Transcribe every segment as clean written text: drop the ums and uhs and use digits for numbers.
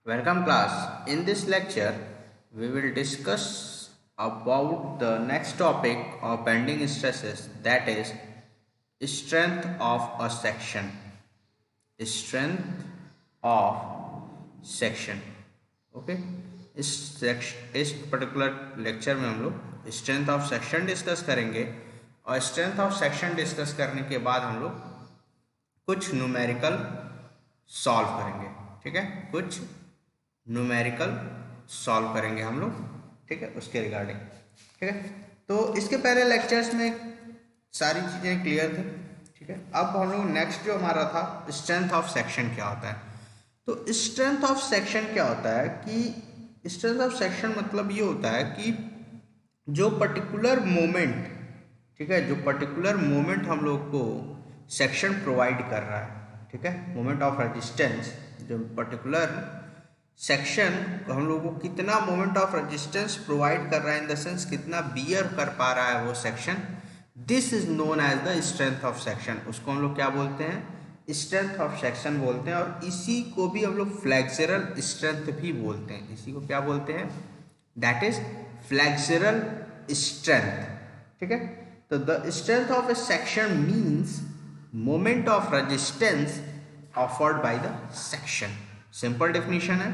Welcome class. In this lecture, we will discuss about the next topic of bending stresses, that is strength of a section. Strength of section. Okay इस particular lecture में हम लोग strength of section discuss करेंगे और strength of section discuss करने के बाद हम लोग कुछ न्यूमेरिकल सॉल्व करेंगे। ठीक है, कुछ न्यूमेरिकल सॉल्व करेंगे हम लोग। ठीक है, उसके रिगार्डिंग। ठीक है, तो इसके पहले लेक्चर्स में सारी चीज़ें क्लियर थी। ठीक है, अब हम लोग नेक्स्ट जो हमारा था स्ट्रेंथ ऑफ सेक्शन क्या होता है। तो स्ट्रेंथ ऑफ सेक्शन क्या होता है कि स्ट्रेंथ ऑफ सेक्शन मतलब ये होता है कि जो पर्टिकुलर मोमेंट, ठीक है, जो पर्टिकुलर मोमेंट हम लोग को सेक्शन प्रोवाइड कर रहा है, ठीक है, मोमेंट ऑफ रेजिस्टेंस, जो पर्टिकुलर सेक्शन हम लोग को कितना मोमेंट ऑफ रेजिस्टेंस प्रोवाइड कर रहा है, इन द सेंस कितना बियर कर पा रहा है वो section, this is known as the strength of section. उसको हम लोग क्या बोलते हैं, स्ट्रेंथ ऑफ सेक्शन बोलते हैं। और इसी को भी हम लोग फ्लेक्सरल स्ट्रेंथ भी बोलते हैं। इसी को क्या बोलते हैं, दैट इज फ्लेक्सरल स्ट्रेंथ। ठीक है, तो the strength of a section means moment of resistance offered by the section. Simple definition है,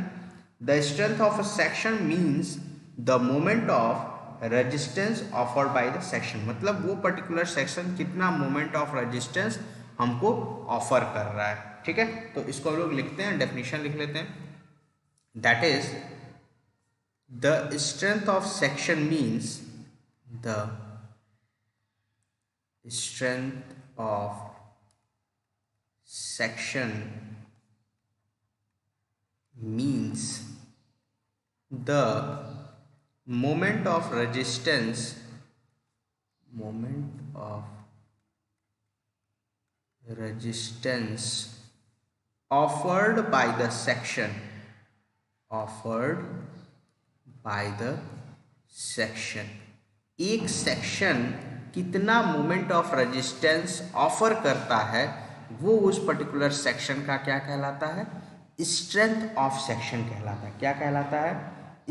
the strength of a section means the moment of resistance offered by the section. मतलब वो particular section कितना moment of resistance हमको offer कर रहा है। ठीक है, तो इसको हम लोग लिखते हैं, डेफिनेशन लिख लेते हैं, that is the strength of section means the strength of section means the moment of resistance offered by the section एक सेक्शन कितना मोमेंट ऑफ रेजिस्टेंस ऑफर करता है वो उस पर्टिकुलर सेक्शन का क्या कहलाता है, स्ट्रेंथ ऑफ सेक्शन कहलाता है। क्या कहलाता है,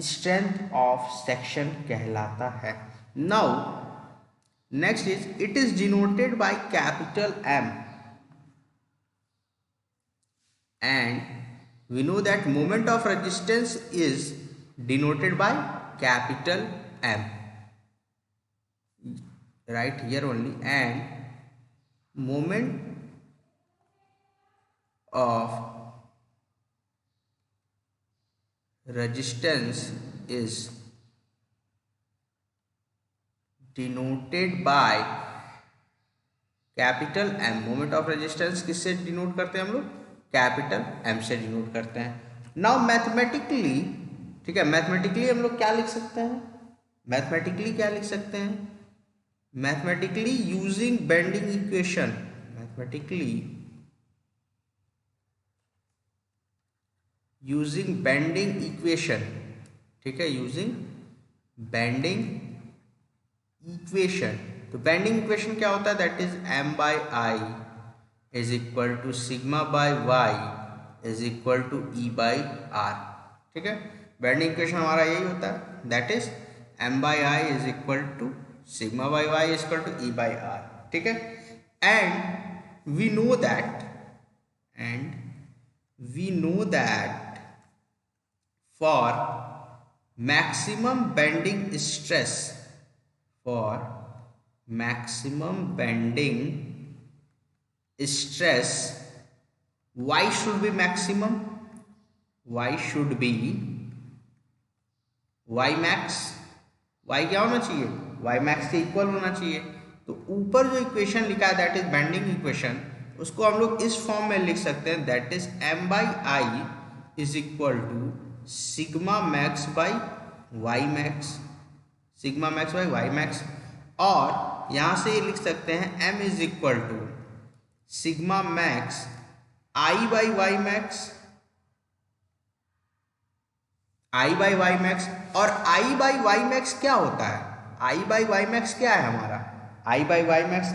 स्ट्रेंथ ऑफ सेक्शन कहलाता है। Now next is it is denoted by capital M and we know that moment of resistance is denoted by capital M, right here only, and moment of resistance is denoted by capital M. Moment of resistance किससे denote करते हैं हम लोग, capital M से denote करते हैं। Now mathematically, ठीक है, मैथमेटिकली हम लोग क्या लिख सकते हैं, मैथमेटिकली क्या लिख सकते हैं, mathematically using bending equation, mathematically using bending equation. ठीक है, यूजिंग बेंडिंग इक्वेशन। तो बेंडिंग इक्वेशन क्या होता है, that is m by I is equal to sigma by Y is equal to e by R. ठीक है, बेंडिंग इक्वेशन हमारा यही होता है, that is m by I is equal to sigma by Y is equal to e by R. ठीक है, and we know that for maximum bending stress, y should be maximum, y should be y max, y क्या होना चाहिए, y max से equal होना चाहिए। तो ऊपर जो इक्वेशन लिखा है दैट इज बेंडिंग इक्वेशन, उसको हम लोग इस फॉर्म में लिख सकते हैं, that is m by I is equal to sigma max by Y max, sigma max by Y max. और यहाँ से ये लिख सकते हैं m is equal to sigma max I by Y max, I by Y max. और I by Y max क्या होता है, आई बाई वाई मैक्स क्या है हमारा, आई बाई वाई मैक्स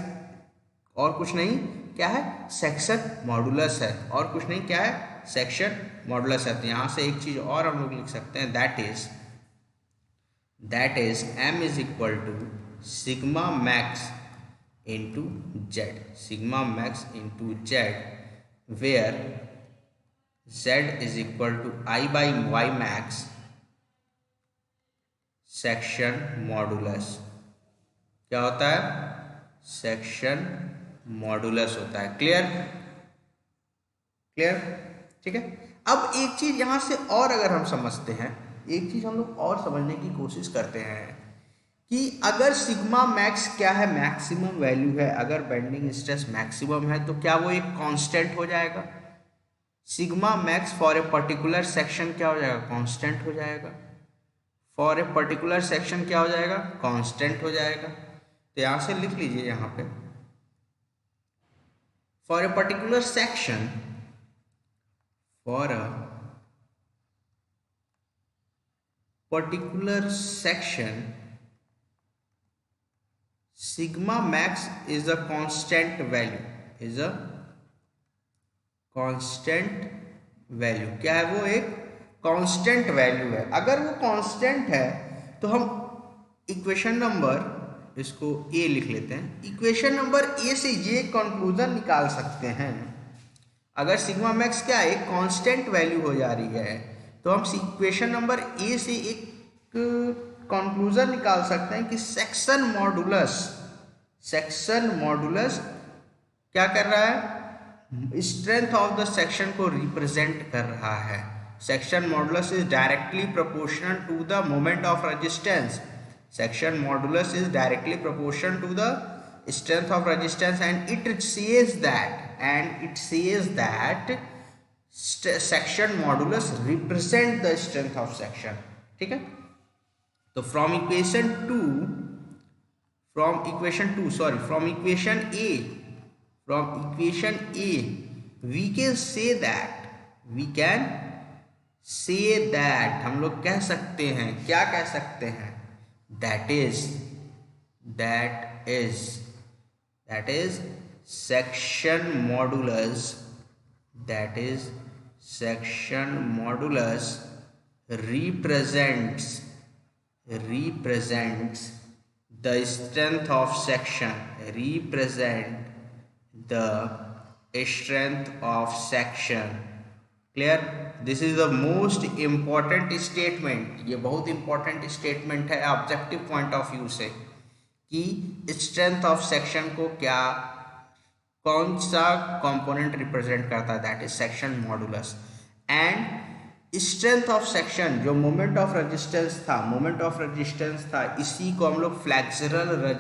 और कुछ नहीं, क्या है, सेक्शन मॉडुलस है, और कुछ नहीं, क्या है, सेक्शन मॉडुलस है। तो यहाँ से एक चीज और हम लोग लिख सकते हैं, that is m is equal to sigma max into Z, sigma max into Z, where z is equal to i by Y max section modulus. क्या होता है? सेक्शन मॉडुलस होता है। क्लियर? क्लियर? ठीक है। अब एक चीज यहां से और अगर हम समझते हैं, एक चीज हम लोग और समझने की कोशिश करते हैं कि अगर सिग्मा मैक्स क्या है, मैक्सिमम वैल्यू है, अगर बेंडिंग स्ट्रेस मैक्सिमम है तो क्या वो एक कांस्टेंट हो जाएगा? Sigma max for a particular section क्या हो जाएगा? कांस्टेंट हो जाएगा। फॉर ए पर्टिकुलर सेक्शन क्या हो जाएगा? कांस्टेंट हो जाएगा। तो यहां से लिख लीजिए, यहां पे for a particular section, for a particular section, sigma max is a constant value, is a constant value। क्या है वो? एक कांस्टेंट वैल्यू है। अगर वो कांस्टेंट है तो हम इक्वेशन नंबर, इसको ए लिख लेते हैं, इक्वेशन नंबर ए से ये कंक्लूजन निकाल सकते हैं, अगर सिग्मा मैक्स क्या है, एक कांस्टेंट वैल्यू हो जा रही है, तो हम इक्वेशन नंबर ए से एक कंक्लूजन निकाल सकते हैं कि सेक्शन मॉडुलस क्या कर रहा है? स्ट्रेंथ ऑफ द सेक्शन को रिप्रेजेंट कर रहा है। Section modulus is directly proportional to the moment of resistance, section modulus is directly proportional to the strength of resistance, and it says that section modulus represent the strength of section। ठीक है। तो from equation A we can say that हम लोग कह सकते हैं, क्या कह सकते हैं? that is section modulus represents the strength of section, clear? This is the most important statement. ये बहुत इंपॉर्टेंट स्टेटमेंट है ऑब्जेक्टिव पॉइंट ऑफ व्यू से, कि स्ट्रेंथ ऑफ सेक्शन को क्या, कौन सा कंपोनेंट रिप्रेजेंट करता है, that is section modulus. And strength of section, जो मोमेंट ऑफ रेजिस्टेंस था, इसी को हम लोग फ्लेक्सुरल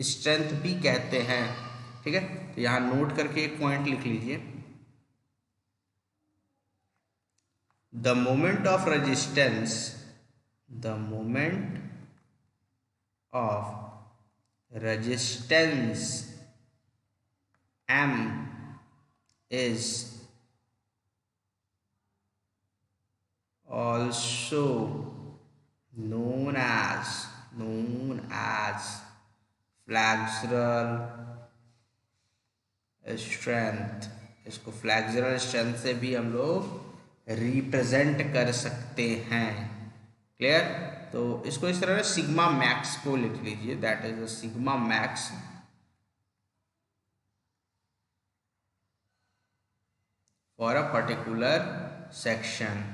स्ट्रेंथ भी कहते हैं। ठीक है। तो यहाँ नोट करके एक पॉइंट लिख लीजिए, the moment of resistance m is also known as flexural strength. इसको फ्लैक्सुरल स्ट्रेंथ से भी हम लोग रिप्रेजेंट कर सकते हैं। क्लियर? तो इसको इस तरह सिग्मा मैक्स को लिख लीजिए, that is the sigma max for a particular section.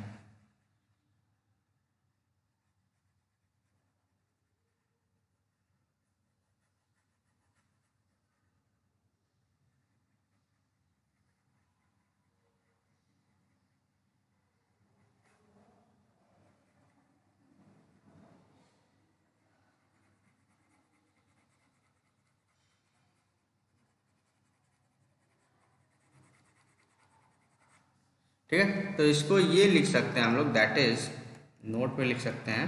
ठीक है। तो इसको ये लिख सकते हैं हम लोग, दैट इज, नोट पे लिख सकते हैं,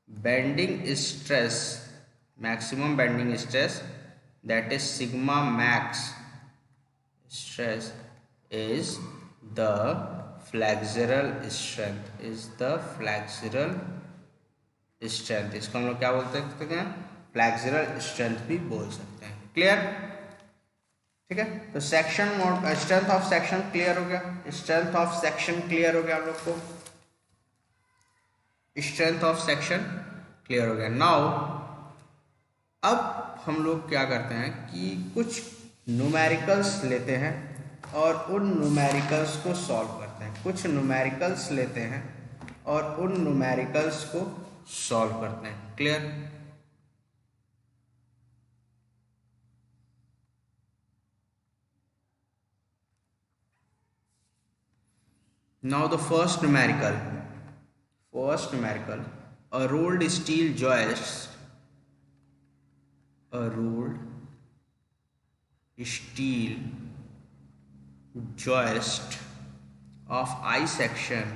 bending stress, maximum bending stress, that is sigma max stress is the flexural strength, इसको हम लोग क्या बोल सकते हैं? फ्लैक्सुरल स्ट्रेंथ भी बोल सकते हैं। क्लियर? ठीक है। तो section mode, strength of section clear हो गया, स्ट्रेंथ ऑफ सेक्शन क्लियर हो गया हम लोग को, स्ट्रेंथ ऑफ सेक्शन क्लियर हो गया। नाउ अब हम लोग क्या करते हैं कि कुछ न्यूमेरिकल्स लेते हैं और उन न्यूमेरिकल्स को सॉल्व करते हैं, कुछ न्यूमेरिकल्स लेते हैं और उन न्यूमेरिकल्स को सॉल्व करते हैं। Clear? Now the first numerical, a rolled steel joist, a rolled steel joist of I section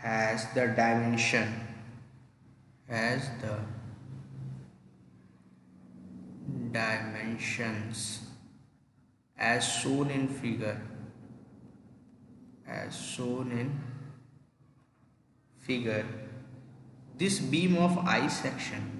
has the dimensions as shown in figure. This beam of I section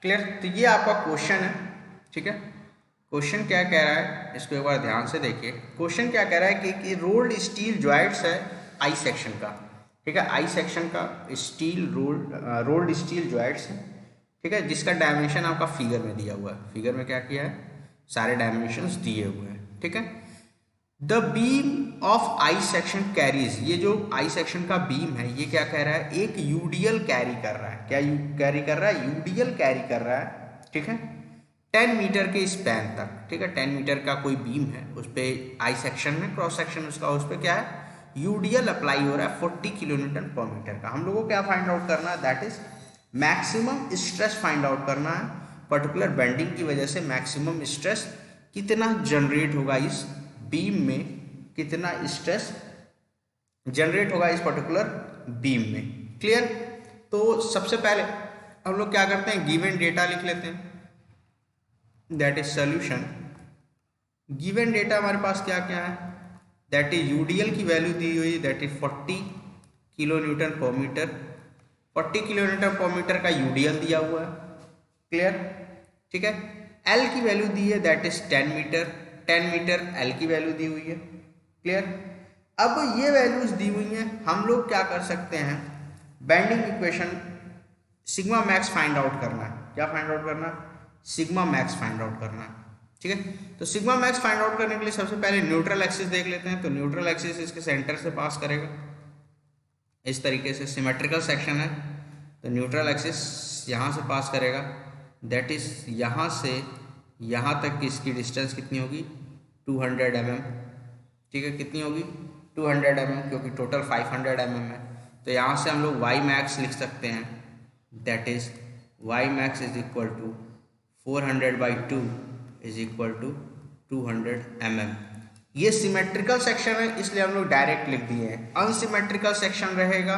clear? तो ये आपका question है, ठीक है। Question क्या कह रहा है इसको एक बार ध्यान से देखिए। क्वेश्चन क्या कह रहा है कि रोल्ड स्टील जॉइंट्स है आई सेक्शन का, ठीक है। आई सेक्शन का स्टील रोल्ड स्टील जॉइंट्स है, ठीक है, जिसका डायमेंशन आपका फिगर में दिया हुआ है। फिगर में क्या किया है, सारे डायमेंशंस दिए हुए हैं, ठीक है। The beam of I section carries, ये जो आई सेक्शन का बीम है ये क्या कह रहा है, एक यूडीएल कैरी कर रहा है। क्या कैरी कर रहा है, यूडीएल कैरी कर रहा है, ठीक है, 10 मीटर के स्पैन तक, ठीक है। 10 मीटर का कोई बीम है, उस पर आई सेक्शन में क्रॉस सेक्शन उसका, उस पर क्या है, यूडीएल अप्लाई हो रहा है 40 किलोन्यूटन पर मीटर का। हम लोगों को क्या फाइंड आउट करना है, that is maximum stress find out करना है। पर्टिकुलर बेंडिंग की वजह से मैक्सिमम स्ट्रेस कितना जनरेट होगा, इस बीम में कितना स्ट्रेस जनरेट होगा इस पर्टिकुलर बीम में। क्लियर? तो सबसे पहले हम लोग क्या करते हैं, गिवन डेटा लिख लेते हैं, that is solution. Given data हमारे पास क्या क्या है, दैट इज यूडीएल की वैल्यू दी हुई दैट इज 40 किलो न्यूटन पर मीटर। 40 किलो न्यूटन पर मीटर का यूडीएल दिया हुआ है। क्लियर? ठीक है। एल की वैल्यू दी है that is 10 metre. 10 metre L की वैल्यू दी हुई है। क्लियर? अब ये वैल्यूज दी हुई हैं, हम लोग क्या कर सकते हैं, bending equation sigma max find out करना है। क्या फाइंड आउट करना है? सिग्मा मैक्स फाइंड आउट करना है। ठीक है, तो सिग्मा मैक्स फाइंड आउट करने के लिए सबसे पहले न्यूट्रल एक्सिस देख लेते हैं। तो न्यूट्रल एक्सिस इसके सेंटर से पास करेगा इस तरीके से, सिमेट्रिकल सेक्शन है तो न्यूट्रल एक्सिस यहाँ से पास करेगा, दैट इज यहाँ से यहाँ तक की इसकी डिस्टेंस कितनी होगी 200 mm। ठीक है, कितनी होगी 200 mm, क्योंकि टोटल 500 mm है। तो यहाँ से हम लोग वाई मैक्स लिख सकते हैं, that is Y max is equal to 400/2 is equal to 200 mm। ये सिमेट्रिकल सेक्शन है इसलिए हम लोग डायरेक्ट लिख दिए हैं। अनसिमेट्रिकल सेक्शन रहेगा,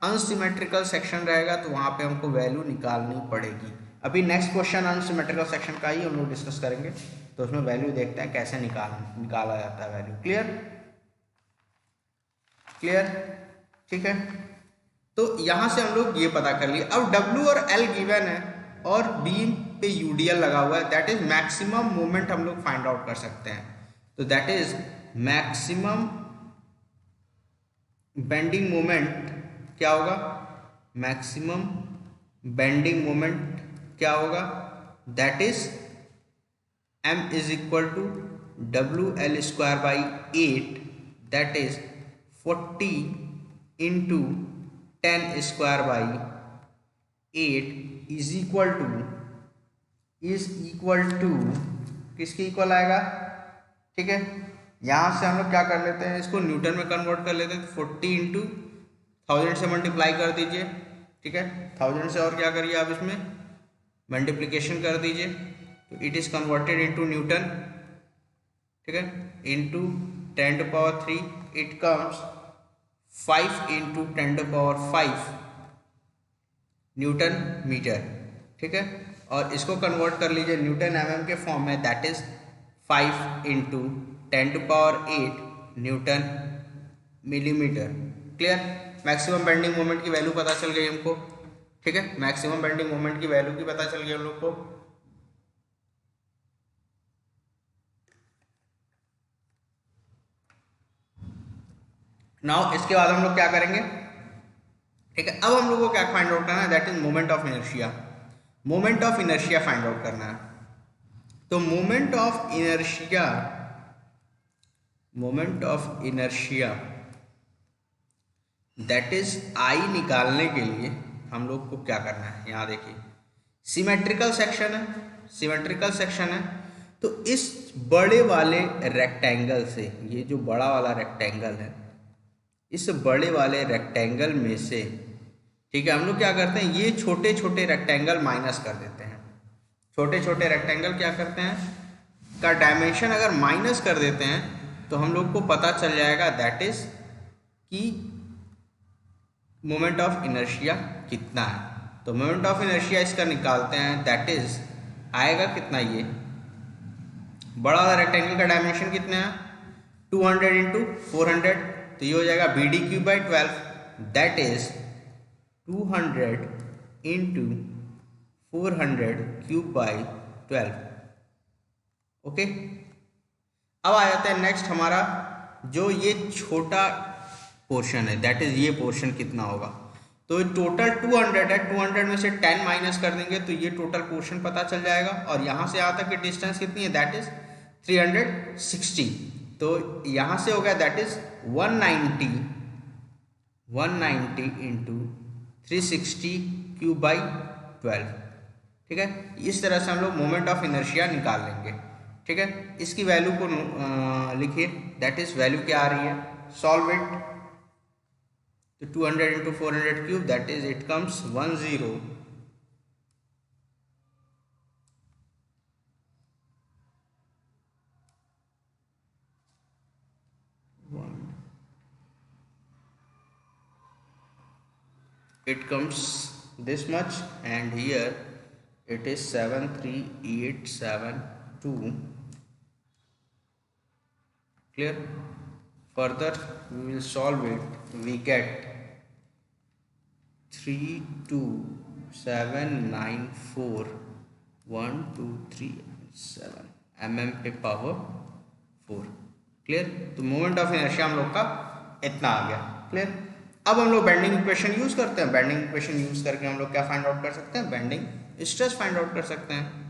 अनसिमेट्रिकल सेक्शन रहेगा तो वहाँ पे हमको वैल्यू निकालनी पड़ेगी। अभी नेक्स्ट क्वेश्चन अनसिमेट्रिकल सेक्शन का ही हम लोग डिस्कस करेंगे, तो उसमें वैल्यू देखते हैं कैसे निकाला जाता है वैल्यू। क्लियर? क्लियर? ठीक है, तो यहाँ से हम लोग ये पता कर लिए। अब W और L गिवन है और बीम पे यूडीएल लगा हुआ है, दैट इज मैक्सिमम मोमेंट हम लोग फाइंड आउट कर सकते हैं। तो that is maximum bending moment क्या होगा, मैक्सिमम बेंडिंग मोमेंट क्या होगा, that is m is equal to WL²/8, that is 40 into 10²/8 is equal to किसके इक्वल आएगा? ठीक है, यहाँ से हम लोग क्या कर लेते हैं, इसको न्यूटन में कन्वर्ट कर लेते हैं। 40 इंटू 1000 से मल्टीप्लाई कर दीजिए। ठीक है, 1000 से और क्या करिए आप इसमें मल्टीप्लिकेशन कर दीजिए, तो it is converted into newton. ठीक है, into 10⁻³ it comes 5 into 10⁻5 newton metre. ठीक है, और इसको कन्वर्ट कर लीजिए न्यूटन mm के फॉर्म में, that is 5 into 10⁸ newton millimetre. Clear? Maximum bending moment की वैल्यू पता चल गई हमको। ठीक है, मैक्सिमम बेंडिंग मोमेंट की वैल्यू की पता चल गई हम लोग को। नाउ इसके बाद हम लोग क्या करेंगे? ठीक है, अब हम लोग को क्या फाइंड आउट करना है, that is moment of inertia. Moment of inertia find out करना है। तो moment of inertia that is I निकालने के लिए हम लोग को क्या करना है, यहाँ देखिए सिमेट्रिकल सेक्शन है, तो इस बड़े वाले रेक्टेंगल से, ये जो बड़ा वाला रेक्टेंगल है, इस बड़े वाले रेक्टेंगल में से, ठीक है, हम लोग क्या करते हैं, ये छोटे छोटे रेक्टेंगल माइनस कर देते हैं। छोटे छोटे रेक्टेंगल क्या करते हैं, का डायमेंशन अगर माइनस कर देते हैं तो हम लोग को पता चल जाएगा दैट इज कि मोमेंट ऑफ इनर्शिया कितना है। तो मोमेंट ऑफ इनर्शिया इसका निकालते हैं, दैट इज आएगा कितना, ये बड़ा वाला रेक्टेंगल का डायमेंशन कितना है 200 इंटू 400, तो ये हो जाएगा BD³/12, that is 200 into 400³/12। Okay, अब आ जाते हैं नेक्स्ट हमारा जो ये छोटा पोर्शन है, दैट इज ये पोर्शन कितना होगा। तो टोटल 200 है, 200 में से 10 माइनस कर देंगे तो ये टोटल पोर्शन पता चल जाएगा। और यहाँ से यहाँ तक की डिस्टेंस कितनी है, दैट इज 360। तो यहाँ से हो गया दैट इज 190 इंटू 360³/12। ठीक है, इस तरह से हम लोग मोमेंट ऑफ इनर्शिया निकाल लेंगे। ठीक है, इसकी वैल्यू को लिखिए, दैट इज वैल्यू क्या आ रही है, सॉल्व इट। तो 200 into 400³ that is it comes 10 it comes this much, and here it is 73872. Clear? Further, we will solve it. We get 32794 mm पे पावर 4। क्लियर। तो मोमेंट ऑफ इनर्शिया हम लोग का इतना आ गया। क्लियर। अब हम लोग बेंडिंग इक्वेशन यूज करते हैं। बेंडिंग इक्वेशन यूज करके हम लोग क्या फाइंड आउट कर सकते हैं? बेंडिंग स्ट्रेस फाइंड आउट कर सकते हैं।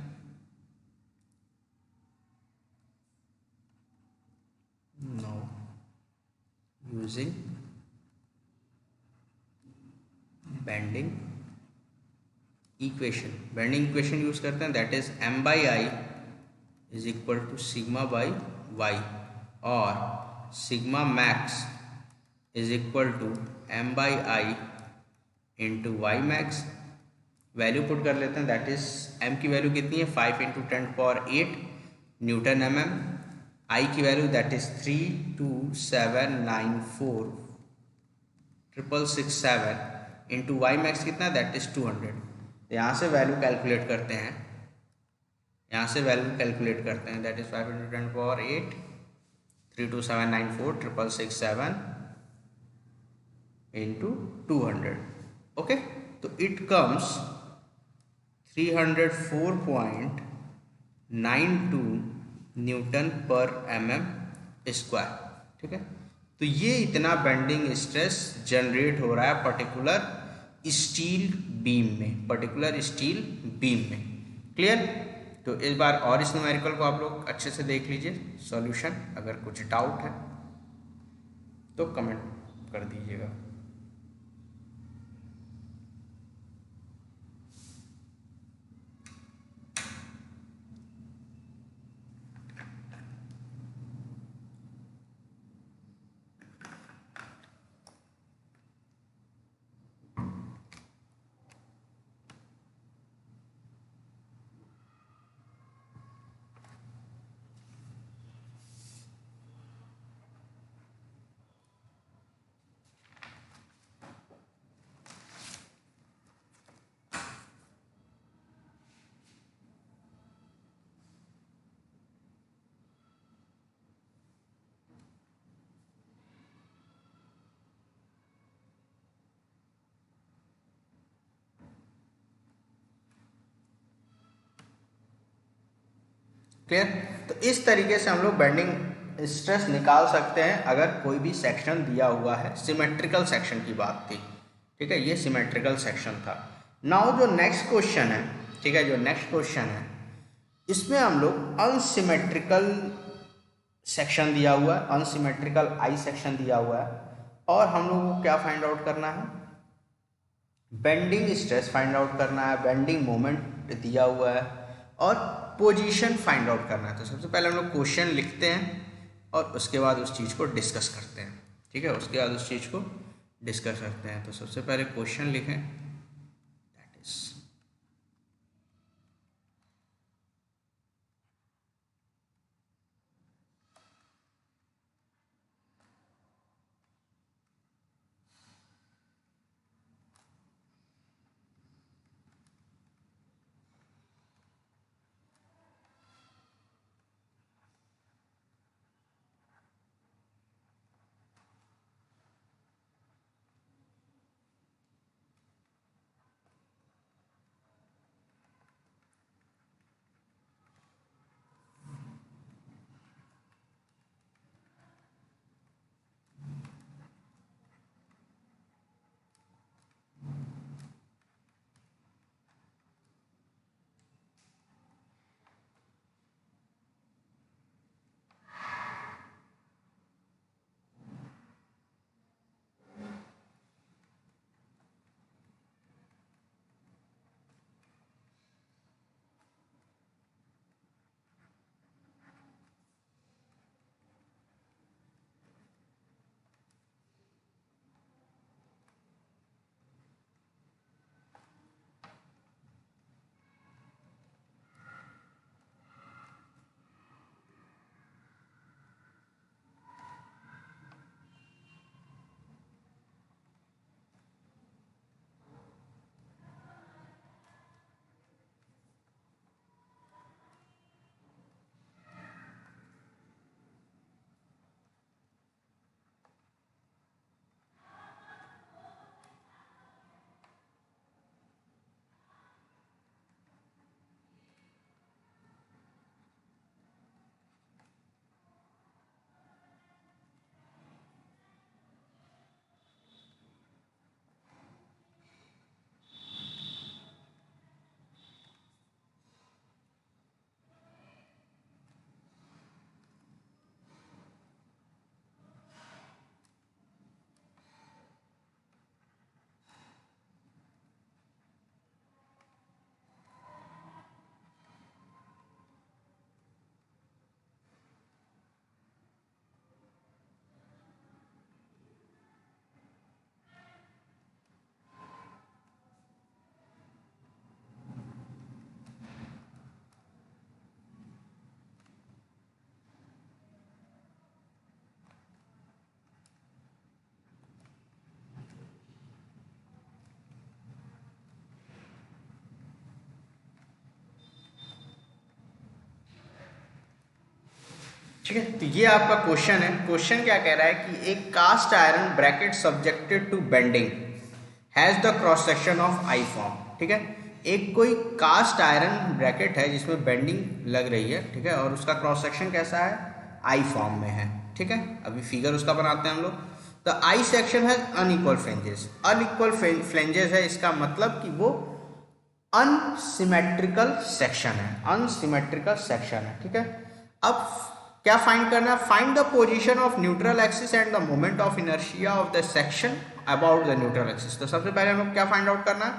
Now using bending equation use करते हैं, that is m by I is equal to sigma by Y, और sigma max is equal to m by I into Y max. Value put कर लेते हैं, that is m की value कितनी है? 5 into 10⁸ newton mm। i की value that is 32794,667 into Y max कितना? That is 200। यहाँ से वैल्यू कैलकुलेट करते हैं, that is 5 into 10⁸ 32794,667 into 200। Okay, तो इट कम्स 304.92 न्यूटन पर mm स्क्वायर। ठीक है, तो ये इतना बेंडिंग स्ट्रेस जनरेट हो रहा है पर्टिकुलर स्टील बीम में। क्लियर। तो इस बार और इस न्यूमेरिकल को आप लोग अच्छे से देख लीजिए सॉल्यूशन। अगर कुछ डाउट है तो कमेंट कर दीजिएगा। क्लियर। तो इस तरीके से हम लोग बेंडिंग स्ट्रेस निकाल सकते हैं अगर कोई भी सेक्शन दिया हुआ है। सिमेट्रिकल सेक्शन की बात थी। ठीक है, ये सिमेट्रिकल सेक्शन था। नाउ जो नेक्स्ट क्वेश्चन है, ठीक है, जो नेक्स्ट क्वेश्चन है इसमें हम लोग अनसिमेट्रिकल सेक्शन दिया हुआ है, अनसिमेट्रिकल आई सेक्शन दिया हुआ है, और हम लोगों को क्या फाइंड आउट करना है? बेंडिंग स्ट्रेस फाइंड आउट करना है, बेंडिंग मोमेंट दिया हुआ है, और पोजीशन फाइंड आउट करना है। तो सबसे पहले हम लोग क्वेश्चन लिखते हैं और उसके बाद उस चीज़ को डिस्कस करते हैं। ठीक है, उसके बाद उस चीज़ को डिस्कस करते हैं। तो सबसे पहले क्वेश्चन लिखें, दैट इज ठीक है, तो ये आपका क्वेश्चन है। क्वेश्चन क्या कह रहा है कि एक cast iron bracket subjected to bending has the cross section of I form. ठीक है, एक कोई कास्ट आयरन ब्रैकेट है जिसमें बेंडिंग लग रही है, ठीक है, और उसका क्रॉस सेक्शन कैसा है, आई फॉर्म में है। ठीक है, अभी फिगर उसका बनाते हैं हम लोग। द आई सेक्शन है अनइक्वल फ्लेंजेस, अनइक्वल फ्लेंजेस है, इसका मतलब कि वो अनसिमेट्रिकल सेक्शन है, अनसिमेट्रिकल सेक्शन है। ठीक है, अब क्या फाइंड करना है, find the position of neutral axis and the moment of inertia of the section about the neutral axis. तो सबसे पहले हम लोग क्या फाइंड आउट करना है,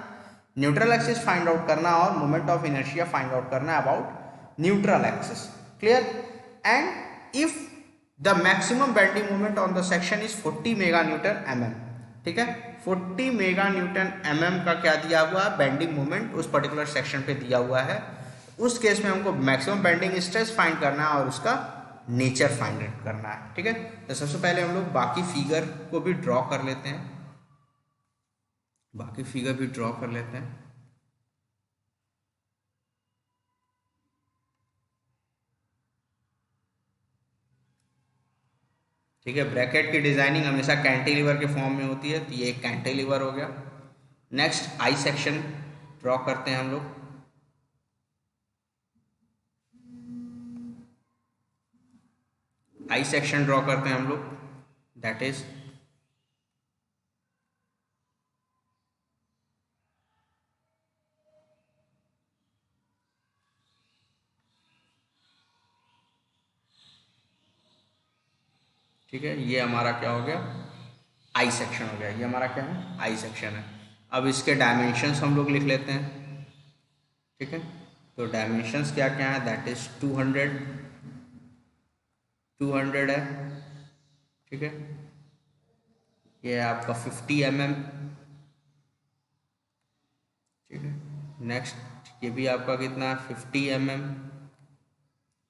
न्यूट्रल एक्सिस फाइंड आउट करना और moment of inertia find out करना है about neutral axis. Clear, and if the maximum bending moment on the section is 40 mega newton mm। ठीक है, 40 मेगा न्यूटन mm का क्या दिया हुआ है, बेंडिंग मोमेंट उस पर्टिकुलर सेक्शन पे दिया हुआ है। उस केस में हमको मैक्सिमम बेंडिंग स्ट्रेस फाइंड करना है और उसका नेचर फाइंड आउट करना है। ठीक है, तो सबसे पहले हम लोग बाकी फिगर को भी ड्रॉ कर लेते हैं, बाकी फिगर भी ड्रॉ कर लेते हैं। ठीक है, ब्रैकेट की डिजाइनिंग हमेशा कैंटिलीवर के फॉर्म में होती है, तो ये एक कैंटिलीवर हो गया। नेक्स्ट आई सेक्शन ड्रॉ करते हैं हम लोग। आई सेक्शन ड्रॉ करते हैं हम लोग, दैट इज ठीक है, ये हमारा क्या हो गया, आई सेक्शन हो गया। ये हमारा क्या है, आई सेक्शन है। अब इसके डायमेंशंस हम लोग लिख लेते हैं। ठीक है, तो डायमेंशंस क्या क्या है, दैट इज 200 है। ठीक है, ये आपका 50 mm। ठीक है, नेक्स्ट ये भी आपका कितना है, 50 mm।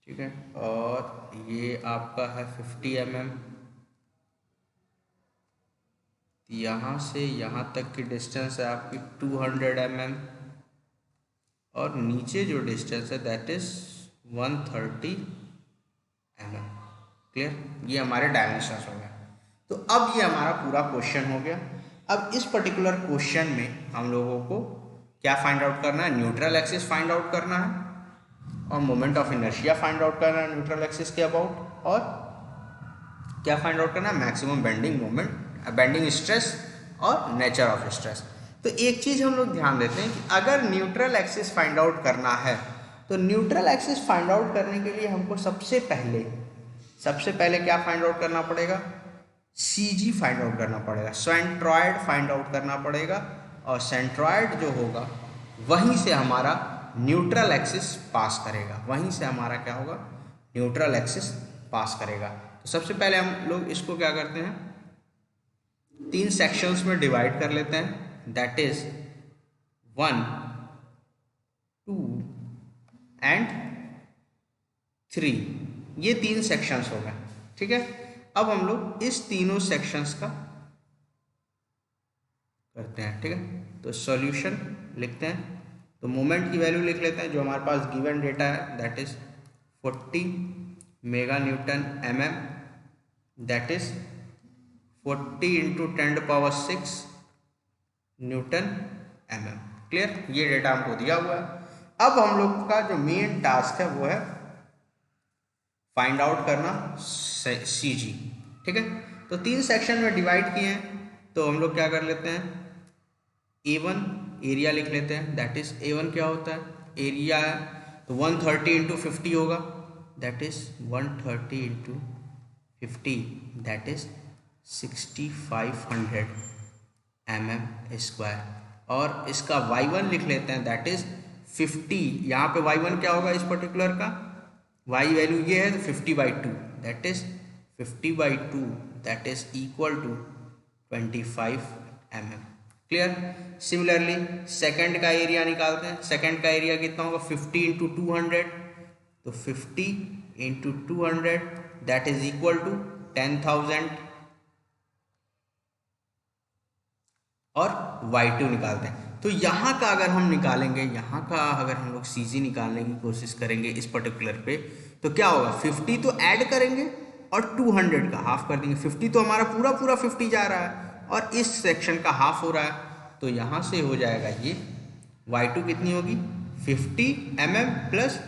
ठीक है, और ये आपका है 50 mm। यहाँ से यहाँ तक की डिस्टेंस है आपकी 200 mm, और नीचे जो डिस्टेंस है दैट इज 130 mm। क्लियर, ये हमारे डायमेंशंस हो गए। तो अब ये हमारा पूरा क्वेश्चन हो गया। अब इस पर्टिकुलर क्वेश्चन में हम लोगों को क्या फाइंड आउट करना है, न्यूट्रल एक्सिस फाइंड आउट करना है और moment of inertia find out करना है न्यूट्रल एक्सिस के अबाउट, और क्या फाइंड आउट करना है, maximum bending moment, bending stress और नेचर ऑफ स्ट्रेस। तो एक चीज़ हम लोग ध्यान देते हैं कि अगर न्यूट्रल एक्सिस फाइंड आउट करना है तो न्यूट्रल एक्सिस फाइंड आउट करने के लिए हमको सबसे पहले क्या फाइंड आउट करना पड़ेगा, CG फाइंड आउट करना पड़ेगा, सेंट्रॉयड फाइंड आउट करना पड़ेगा, और सेंट्रॉयड जो होगा वहीं से हमारा न्यूट्रल एक्सिस पास करेगा, वहीं से हमारा क्या होगा, न्यूट्रल एक्सिस पास करेगा। तो सबसे पहले हम लोग इसको क्या करते हैं, 3 सेक्शंस में डिवाइड कर लेते हैं, दैट इज 1, 2 एंड 3। ये 3 सेक्शंस हो गए। ठीक है, अब हम लोग इस तीनों सेक्शंस का करते हैं। ठीक है, तो सॉल्यूशन लिखते हैं, तो मोमेंट की वैल्यू लिख लेते हैं जो हमारे पास गिवन डेटा है, that is 40 mega newton mm, that is 40 into 10⁻6 Newton mm। Clear, ये डेटा हमको दिया हुआ है। अब हम लोग का जो मेन टास्क है वो है फाइंड आउट करना CG। ठीक है, तो 3 सेक्शन में डिवाइड किए हैं, तो हम लोग क्या कर लेते हैं, A1 एरिया लिख लेते हैं, दैट इज A1 क्या होता है, एरिया है, तो 130 इंटू 50 होगा, that is 130 into 50, that is 6500 mm²। और इसका Y1 लिख लेते हैं, दैट इज 50, यहाँ पे Y1 क्या होगा इस पर्टिकुलर का, Y वैल्यू ये है, तो 50/2, that is 50/2, that is equal to 25 mm। Clear, similarly second का एरिया निकालते हैं, सेकंड का एरिया कितना होगा, 50 इंटू 200, तो 50 into 200 that is equal to 10,000, और Y2 निकालते हैं। तो यहाँ का अगर हम निकालेंगे, यहाँ का अगर हम लोग CG निकालने की कोशिश करेंगे इस पर्टिकुलर पे, तो क्या होगा, 50 तो ऐड करेंगे और 200 का हाफ कर देंगे। 50 तो हमारा पूरा पूरा 50 जा रहा है और इस सेक्शन का हाफ हो रहा है, तो यहाँ से हो जाएगा ये y2 कितनी होगी, 50 mm plus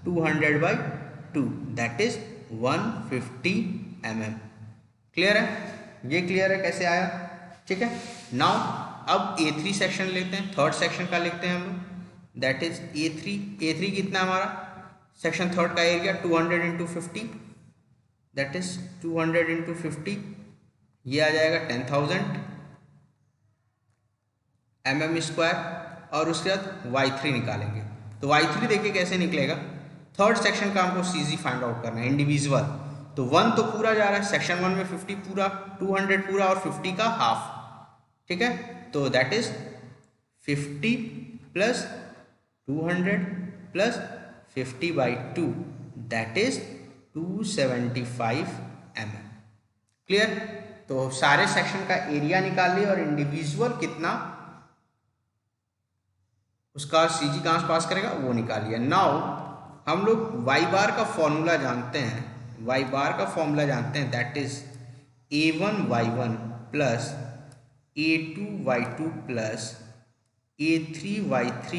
200/2, that is 150 mm। Clear है, ये क्लियर है कैसे आया, ठीक है। नाउ अब A3 सेक्शन लेते हैं, थर्ड सेक्शन का लिखते हैं हम लोग, दैट इज A3 कितना हमारा सेक्शन थर्ड का एरिया 200 × 50, दैट इज 200 × 50, ये आ जाएगा 10,000 mm²। और उसके बाद y3 निकालेंगे, तो y3 देखिए कैसे निकलेगा, थर्ड सेक्शन का हमको CG फाइंड आउट करना है इंडिविजुअल, तो 1 तो पूरा जा रहा है, सेक्शन 1 में 50 पूरा, 200 पूरा और 50 का हाफ, ठीक है। तो that is 50 plus 200 plus 50/2, that is 275 mm। Clear, तो सारे सेक्शन का एरिया निकाल लिया और इंडिविजुअल कितना उसका CG कहाँ से पास करेगा वो निकाल लिया। नाउ हम लोग y बार का फॉर्मूला जानते हैं, y बार का फॉर्मूला जानते हैं, that is a1y1 plus a2y2 plus a3y3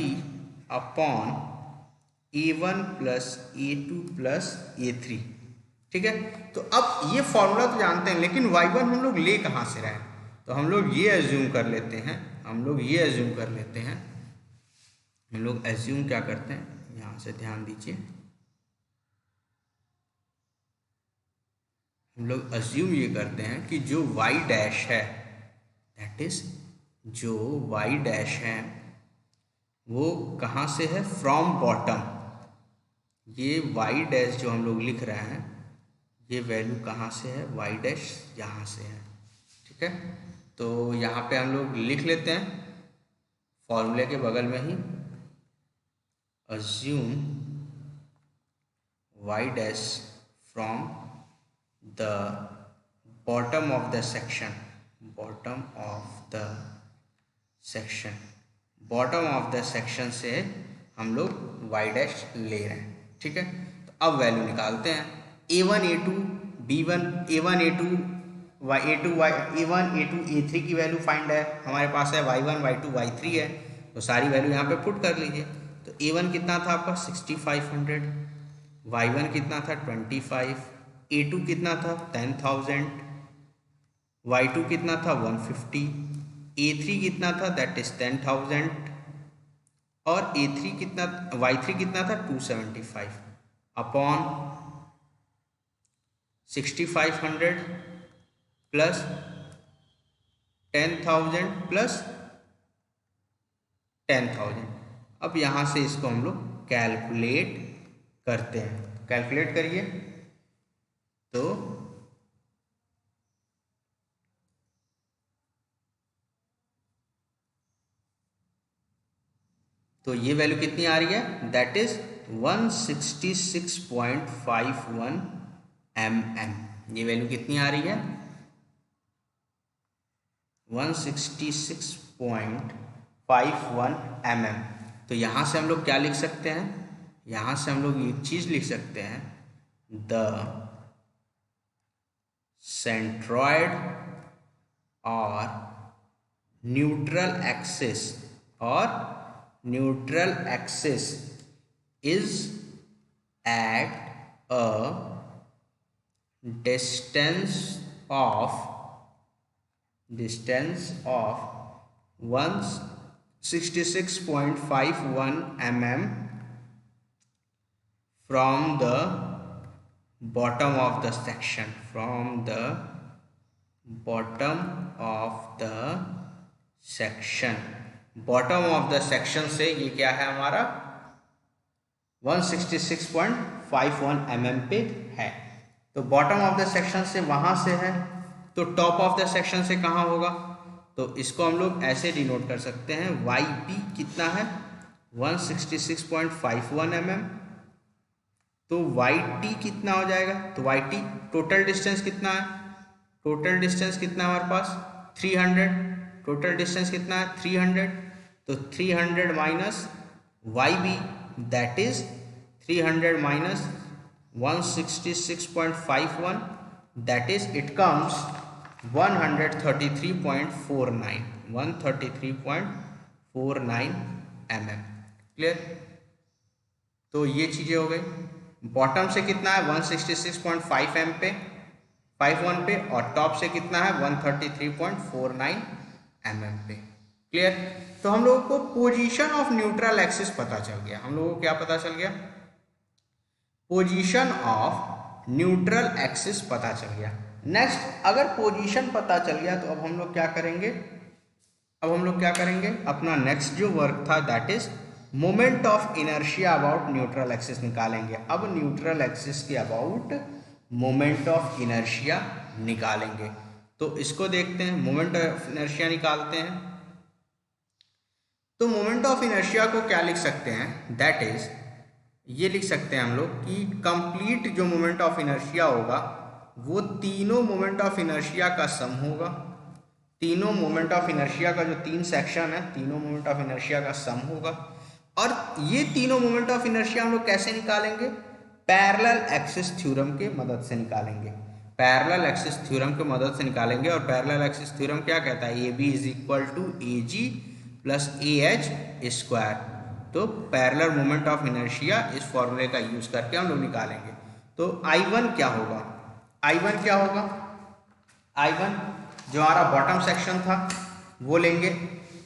upon a1 plus a2 plus a3, ठीक है। तो अब ये फॉर्मूला तो जानते हैं, लेकिन y1 हम लोग ले कहाँ से रहे हैं, तो हम लोग ये एज्यूम कर लेते हैं, हम लोग एज्यूम क्या करते हैं, यहाँ से ध्यान दीजिए, हम लोग एज्यूम ये करते हैं कि जो y डैश है, दैट इज जो y डैश है वो कहाँ से है, फ्रॉम बॉटम। ये y डैश जो हम लोग लिख रहे हैं ये वैल्यू कहाँ से है, y डैश यहाँ से है, ठीक है। तो यहाँ पे हम लोग लिख लेते हैं फॉर्मूले के बगल में ही, assume y dash from the bottom of the section, bottom of the section से हम लोग y dash ले रहे हैं, ठीक है। तो अब वैल्यू निकालते हैं, a1 a2 b1 a1 a2 a2 a1 a2 a3 की वैल्यू फाइंड है हमारे पास है, y1 y2 y3 है, तो सारी वैल्यू यहाँ पे पुट कर लीजिए। तो a1 कितना था आपका 6500, y1 कितना था 25, a2 कितना था 10,000, y2 कितना था 150, a3 कितना था दैट इज 10,000 और a3 कितना y3 कितना था 275 अपॉन 6500 प्लस 10,000 प्लस 10,000। अब यहाँ से इसको हम लोग कैलकुलेट करते हैं, कैलकुलेट करिए, तो ये वैल्यू कितनी आ रही है, दैट इज 166.51 mm। ये वैल्यू कितनी आ रही है, 166.51 mm। तो यहाँ से हम लोग क्या लिख सकते हैं, यहाँ से हम लोग एक चीज लिख सकते हैं, द सेंट्रॉयड और neutral axis is at a distance of 166.51 mm from the bottom of the section, bottom of the section से ये क्या है हमारा 166.51 mm पे है। तो बॉटम ऑफ द सेक्शन से वहां से है, तो टॉप ऑफ द सेक्शन से कहाँ होगा, तो इसको हम लोग ऐसे डिनोट कर सकते हैं, YP कितना है 166.51 mm, तो YT कितना हो जाएगा, तो YT टोटल डिस्टेंस कितना है, टोटल डिस्टेंस कितना है हमारे पास 300, टोटल डिस्टेंस कितना है 300, तो 300 minus Y B that is 300 minus 166.51 that is it comes 133.49 133.49 mm clear. तो ये चीजें हो गई। बॉटम से कितना है 166.5 एम पे 51 पे और टॉप से कितना है 133.49 mm पे। क्लियर। तो हम लोगों को पोजीशन ऑफ न्यूट्रल एक्सिस पता चल गया। हम लोगों को क्या पता चल गया, पोजीशन ऑफ न्यूट्रल एक्सिस पता चल गया। नेक्स्ट, अगर पोजीशन पता चल गया तो अब हम लोग क्या करेंगे, अपना नेक्स्ट जो वर्क था that is moment of inertia about neutral axis निकालेंगे। अब न्यूट्रल एक्सिस के अबाउट मोमेंट ऑफ इनर्शिया निकालेंगे। तो इसको देखते हैं, मोमेंट ऑफ इनर्शिया निकालते हैं। तो मोमेंट ऑफ इनर्शिया को क्या लिख सकते हैं, दैट इज ये लिख सकते हैं हम लोग कि कंप्लीट जो मोमेंट ऑफ इनर्शिया होगा वो तीनों मोमेंट ऑफ इनर्शिया का सम होगा। तीनों मोमेंट ऑफ इनर्शिया का जो तीन सेक्शन है, तीनों मोमेंट ऑफ इनर्शिया का सम होगा। और ये तीनों मोमेंट ऑफ इनर्शिया हम लोग कैसे निकालेंगे, पैरेलल एक्सिस थ्योरम के मदद से निकालेंगे। पैरेलल एक्सिस थ्योरम की मदद से निकालेंगे। और पैरेलल एक्सिस थ्योरम क्या कहता है, A B is equal to A G plus A H square. तो पैरेलल मोमेंट ऑफ इनर्शिया इस फॉर्मूले का यूज करके हम लोग निकालेंगे। तो I1 क्या होगा, I1 क्या होगा, I1 जो हमारा बॉटम सेक्शन था वो लेंगे।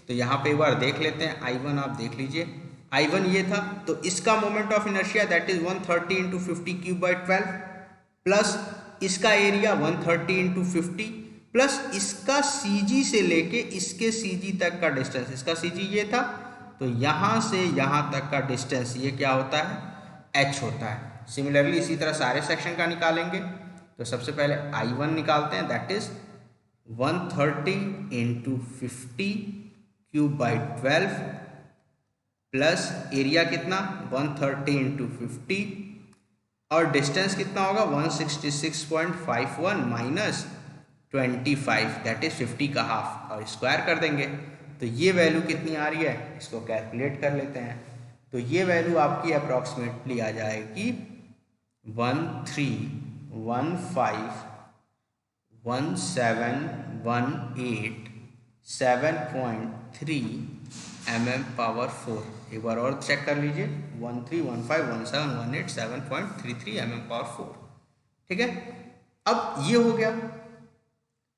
तो यहाँ पे एक बार देख लेते हैं, I1 आप देख लीजिए, I1 ये था। तो इसका moment of inertia that is 130 into 50 cube by 12 plus इसका एरिया 130 इंटू 50 प्लस इसका CG से लेके इसके CG तक का डिस्टेंस, इसका CG ये था तो यहाँ से यहाँ तक का डिस्टेंस ये क्या होता है, h होता है। सिमिलरली इसी तरह सारे सेक्शन का निकालेंगे। तो सबसे पहले I1 निकालते हैं that is 130 into 50 cube by 12 plus area कितना 130 इंटू 50 और डिस्टेंस कितना होगा 166.51 माइनस 25 दैट इज 50 का हाफ और स्क्वायर कर देंगे। तो ये वैल्यू कितनी आ रही है, इसको कैलकुलेट कर लेते हैं। तो ये वैल्यू आपकी अप्रॉक्सीमेटली आ जाएगी 13151718 7.3 mm/4। एक बार और चेक कर लीजिए 13151718 7.33 mm/4। ठीक है, अब ये हो गया।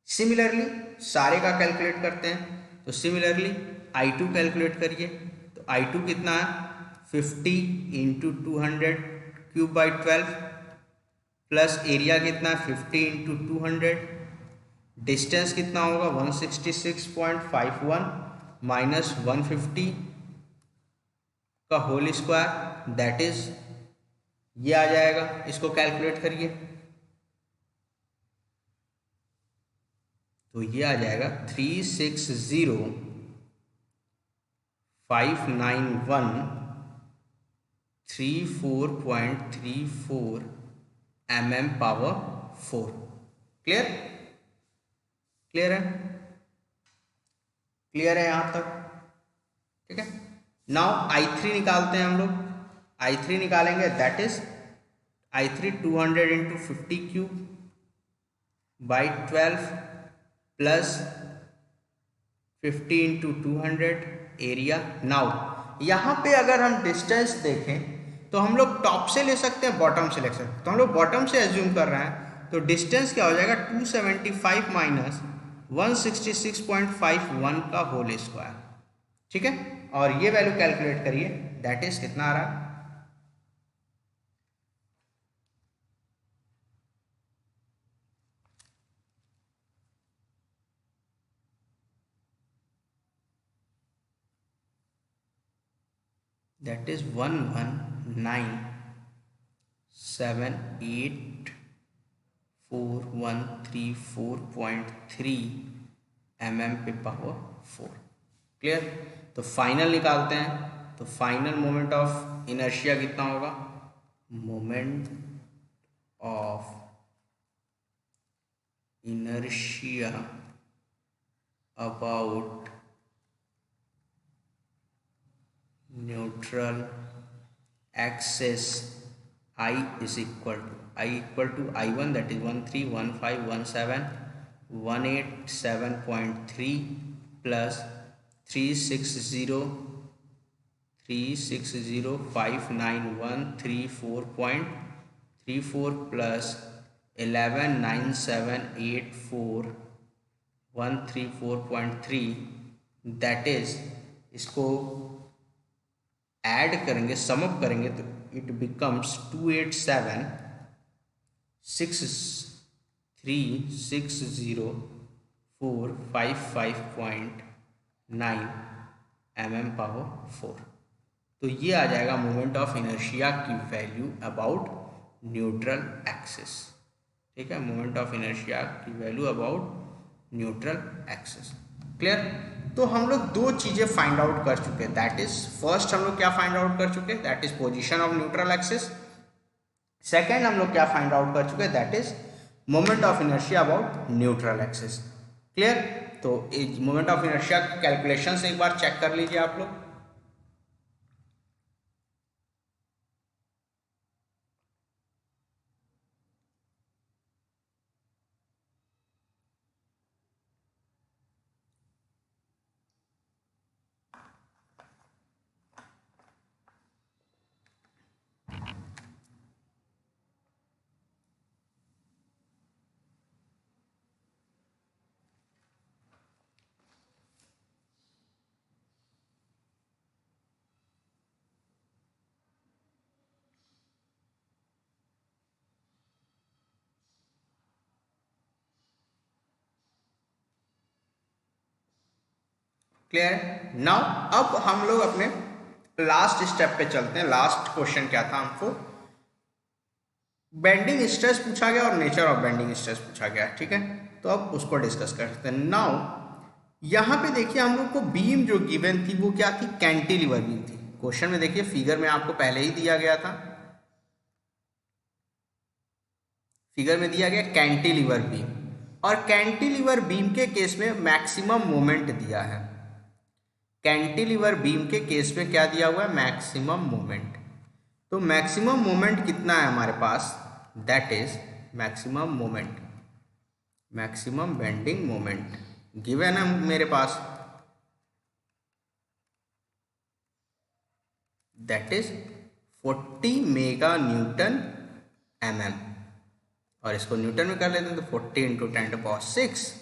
सिमिलरली सारे का कैलकुलेट करते हैं। तो सिमिलरली I2 कैलकुलेट करिए। तो I2 कितना है 50 into 200 cube by 12 plus area कितना है 50 इंटू 200, डिस्टेंस कितना होगा 166.51 माइनस 150 का होल स्क्वायर दैट इज ये आ जाएगा। इसको कैलकुलेट करिए तो ये आ जाएगा 360,591,34.34 mm/4। क्लियर, क्लियर है, क्लियर है यहाँ तक। ठीक है, नाउ I3 निकालते हैं हम लोग। I3 निकालेंगे that is I3 200 into 50 cube by 12 plus 50 into 200 area. Now यहाँ पे अगर हम डिस्टेंस देखें तो हम लोग टॉप से ले सकते हैं, बॉटम से ले सकते हैं। तो हम लोग बॉटम से एज्यूम कर रहे हैं तो डिस्टेंस क्या हो जाएगा 275 माइनस 166.51 का होल स्क्वायर। ठीक है, और ये वैल्यू कैलकुलेट करिए दैट इज कितना आ रहा है, दैट इज 119,784,134.3 mm/4। क्लियर। तो फाइनल निकालते हैं। तो फाइनल मोमेंट ऑफ इनर्शिया कितना होगा, moment of inertia about neutral axis I is equal to I1, that is 13151718.7.3 plus 360,59134.34 plus 119784.134.3, that is इसको ऐड करेंगे, समअप करेंगे तो इट बिकम्स 287,6360455.9 mm/4। तो ये आ जाएगा मोमेंट ऑफ इनर्शिया की वैल्यू अबाउट न्यूट्रल एक्सिस। ठीक है, मोमेंट ऑफ इनर्शिया की value about neutral axis. Clear? तो हम लोग दो चीजें फाइंड आउट कर चुके हैं, दैट इज फर्स्ट हम लोग क्या फाइंड आउट कर चुके हैं, that is position of neutral axis. Second हम लोग क्या फाइंड आउट कर चुके हैं, that is moment of inertia about neutral axis. Clear? तो मोमेंट ऑफ इनर्शिया कैलकुलेशन एक बार चेक कर लीजिए आप लोग। क्लियर? नाउ अब हम लोग अपने लास्ट स्टेप पे चलते हैं। लास्ट क्वेश्चन क्या था, हमको बेंडिंग स्ट्रेस पूछा गया और नेचर ऑफ बेंडिंग स्ट्रेस पूछा गया। ठीक है, तो अब उसको डिस्कस करते हैं। नाउ यहां पे देखिए हम लोग को बीम जो गिवन थी वो क्या थी, कैंटिलीवर बीम थी। क्वेश्चन में देखिए फिगर में आपको पहले ही दिया गया था, फिगर में दिया गया कैंटिलीवर बीम, और कैंटिलीवर बीम के केस में मैक्सिमम मोमेंट दिया है। कैंटिलीवर बीम के केस में क्या दिया हुआ है, मैक्सिमम मोमेंट। तो मैक्सिमम मोमेंट कितना है हमारे पास, that is maximum moment, maximum bending moment given है मेरे पास, that is 40 mega newton mm, और इसको न्यूटन में कर लेते हैं तो 40 इंटू 10⁶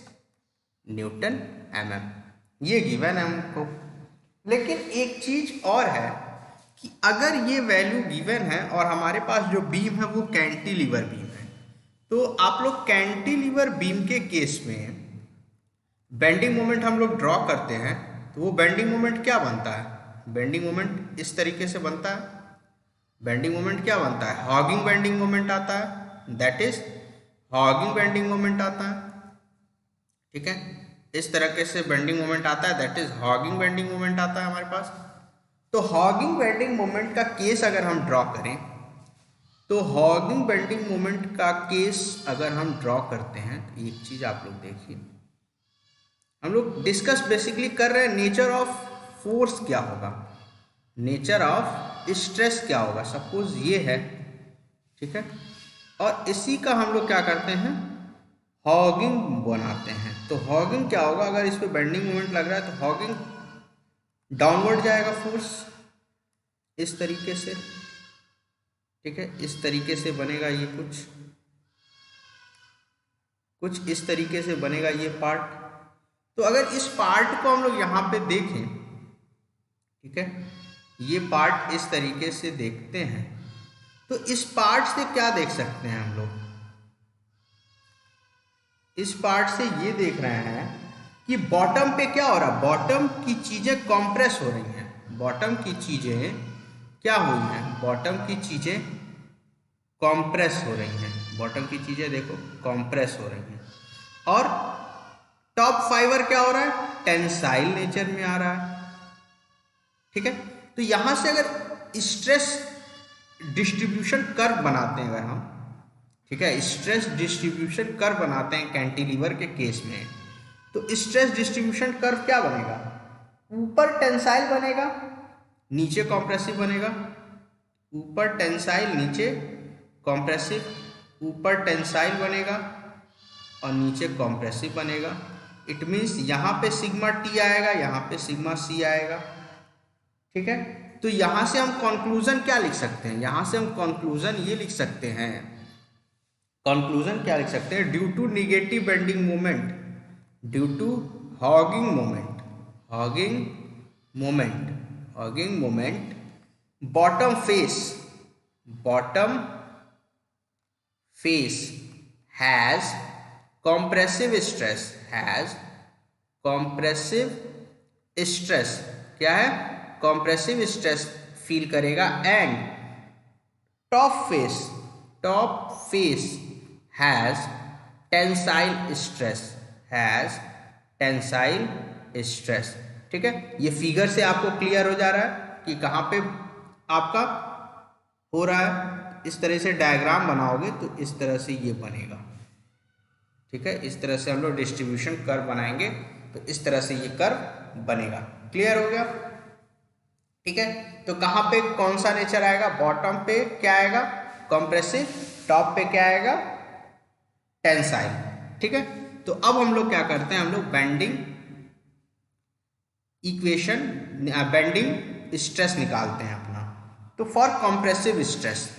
न्यूटन mm, ये गिवन है हमको। लेकिन एक चीज और है कि अगर ये वैल्यू गिवन है और हमारे पास जो बीम है वो कैंटिलीवर बीम है, तो आप लोग कैंटिलीवर बीम के केस में बेंडिंग मोमेंट हम लोग ड्रॉ करते हैं, तो वो बेंडिंग मोमेंट क्या बनता है, बेंडिंग मोमेंट इस तरीके से बनता है। बेंडिंग मोमेंट क्या बनता है, हॉगिंग बेंडिंग मोमेंट आता है, that is hugging bending moment आता है। ठीक है, इस तरह से बेंडिंग मोमेंट आता है, that is hugging bending moment आता है हमारे पास। तो हॉगिंग बेंडिंग मोमेंट का केस अगर हम ड्रॉ करें, तो हॉगिंग बेंडिंग मोमेंट का केस अगर हम ड्रॉ करते हैं, तो एक चीज आप लोग देखिए, हम लोग डिस्कस बेसिकली कर रहे हैं नेचर ऑफ फोर्स क्या होगा, नेचर ऑफ स्ट्रेस क्या होगा, सपोज ये है। ठीक है, और इसी का हम लोग क्या करते हैं, हॉगिंग बनाते हैं। तो हॉगिंग क्या होगा, अगर इस पे बेंडिंग मोमेंट लग रहा है तो हॉगिंग डाउनवर्ड जाएगा फोर्स इस तरीके से। ठीक है, इस तरीके से बनेगा ये, कुछ इस तरीके से बनेगा ये पार्ट। तो अगर इस पार्ट को हम लोग यहाँ पे देखें, ठीक है, ये पार्ट इस तरीके से देखते हैं, तो इस पार्ट से क्या देख सकते हैं हम लोग, इस पार्ट से ये देख रहे हैं कि बॉटम पे क्या हो रहा है, बॉटम की चीजें कॉम्प्रेस हो रही हैं। बॉटम की चीजें क्या हुई हैं, बॉटम की चीजें कॉम्प्रेस हो रही हैं, बॉटम की चीजें देखो कॉम्प्रेस हो रही हैं। और टॉप फाइबर क्या हो रहा है, टेंसाइल नेचर में आ रहा है। ठीक है, तो यहां से अगर स्ट्रेस डिस्ट्रीब्यूशन कर्व बनाते हैं अगर हम, ठीक है, स्ट्रेस डिस्ट्रीब्यूशन कर्व बनाते हैं कैंटिलीवर के केस में, तो स्ट्रेस डिस्ट्रीब्यूशन कर्व क्या बनेगा, ऊपर टेंसाइल बनेगा, नीचे कॉम्प्रेसिव बनेगा, ऊपर टेंसाइल, नीचे कॉम्प्रेसिव, ऊपर टेंसाइल बनेगा और नीचे कॉम्प्रेसिव बनेगा। इट मीन्स यहाँ पे सिग्मा टी आएगा, यहाँ पे सिग्मा सी आएगा। ठीक है, तो यहाँ से हम कंक्लूजन क्या लिख सकते हैं, यहाँ से हम कंक्लूजन ये लिख सकते हैं, कंक्लूजन क्या लिख सकते हैं, due to negative bending moment, due to hogging moment, hogging moment, hogging moment, bottom face, bottom face has compressive stress, has compressive stress, क्या है, compressive stress फील करेगा। And top face has tensile stress, has tensile stress. ठीक है, ये figure से आपको clear हो जा रहा है कि कहाँ पे आपका हो रहा है। इस तरह से डायग्राम बनाओगे तो इस तरह से ये बनेगा। ठीक है, इस तरह से हम लोग डिस्ट्रीब्यूशन कर्व बनाएंगे तो इस तरह से ये कर्व बनेगा। क्लियर हो गया। ठीक है, तो कहाँ पे कौन सा नेचर आएगा, बॉटम पे क्या आएगा, कंप्रेसिव, टॉप पे क्या आएगा, टेंसाइल। ठीक है, तो अब हम लोग क्या करते हैं, हम लोग बेंडिंग इक्वेशन, बेंडिंग स्ट्रेस निकालते हैं अपना। तो फॉर कंप्रेसिव स्ट्रेस,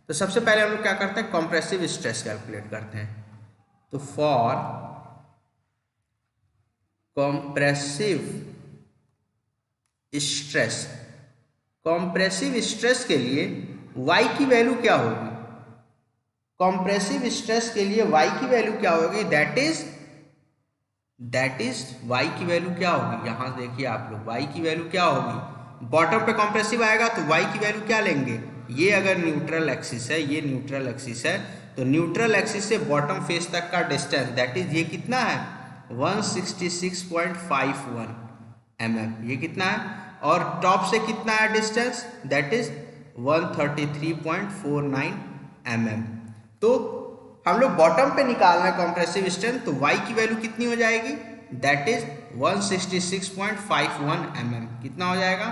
तो सबसे पहले हम लोग क्या करते हैं, कंप्रेसिव स्ट्रेस कैलकुलेट करते हैं। तो for compressive stress, compressive stress के लिए y की वैल्यू क्या होगी, कंप्रेसिव स्ट्रेस के लिए y की वैल्यू क्या होगी, दैट इज y की वैल्यू क्या होगी, यहां देखिए आप लोग y की वैल्यू क्या होगी, बॉटम पे कंप्रेसिव आएगा तो y की वैल्यू क्या लेंगे, ये अगर न्यूट्रल एक्सिस है, ये न्यूट्रल एक्सिस है, तो न्यूट्रल एक्सिस से बॉटम फेस तक का डिस्टेंस दैट इज ये कितना है 166.51 mm, ये कितना है, और टॉप से कितना है डिस्टेंस, दैट इज 133.49 mm। तो हम लोग बॉटम पे निकाल रहे हैं कंप्रेसिव स्ट्रेंथ, तो y की वैल्यू कितनी हो जाएगी, दैट इज 166.51 mm। कितना हो जाएगा,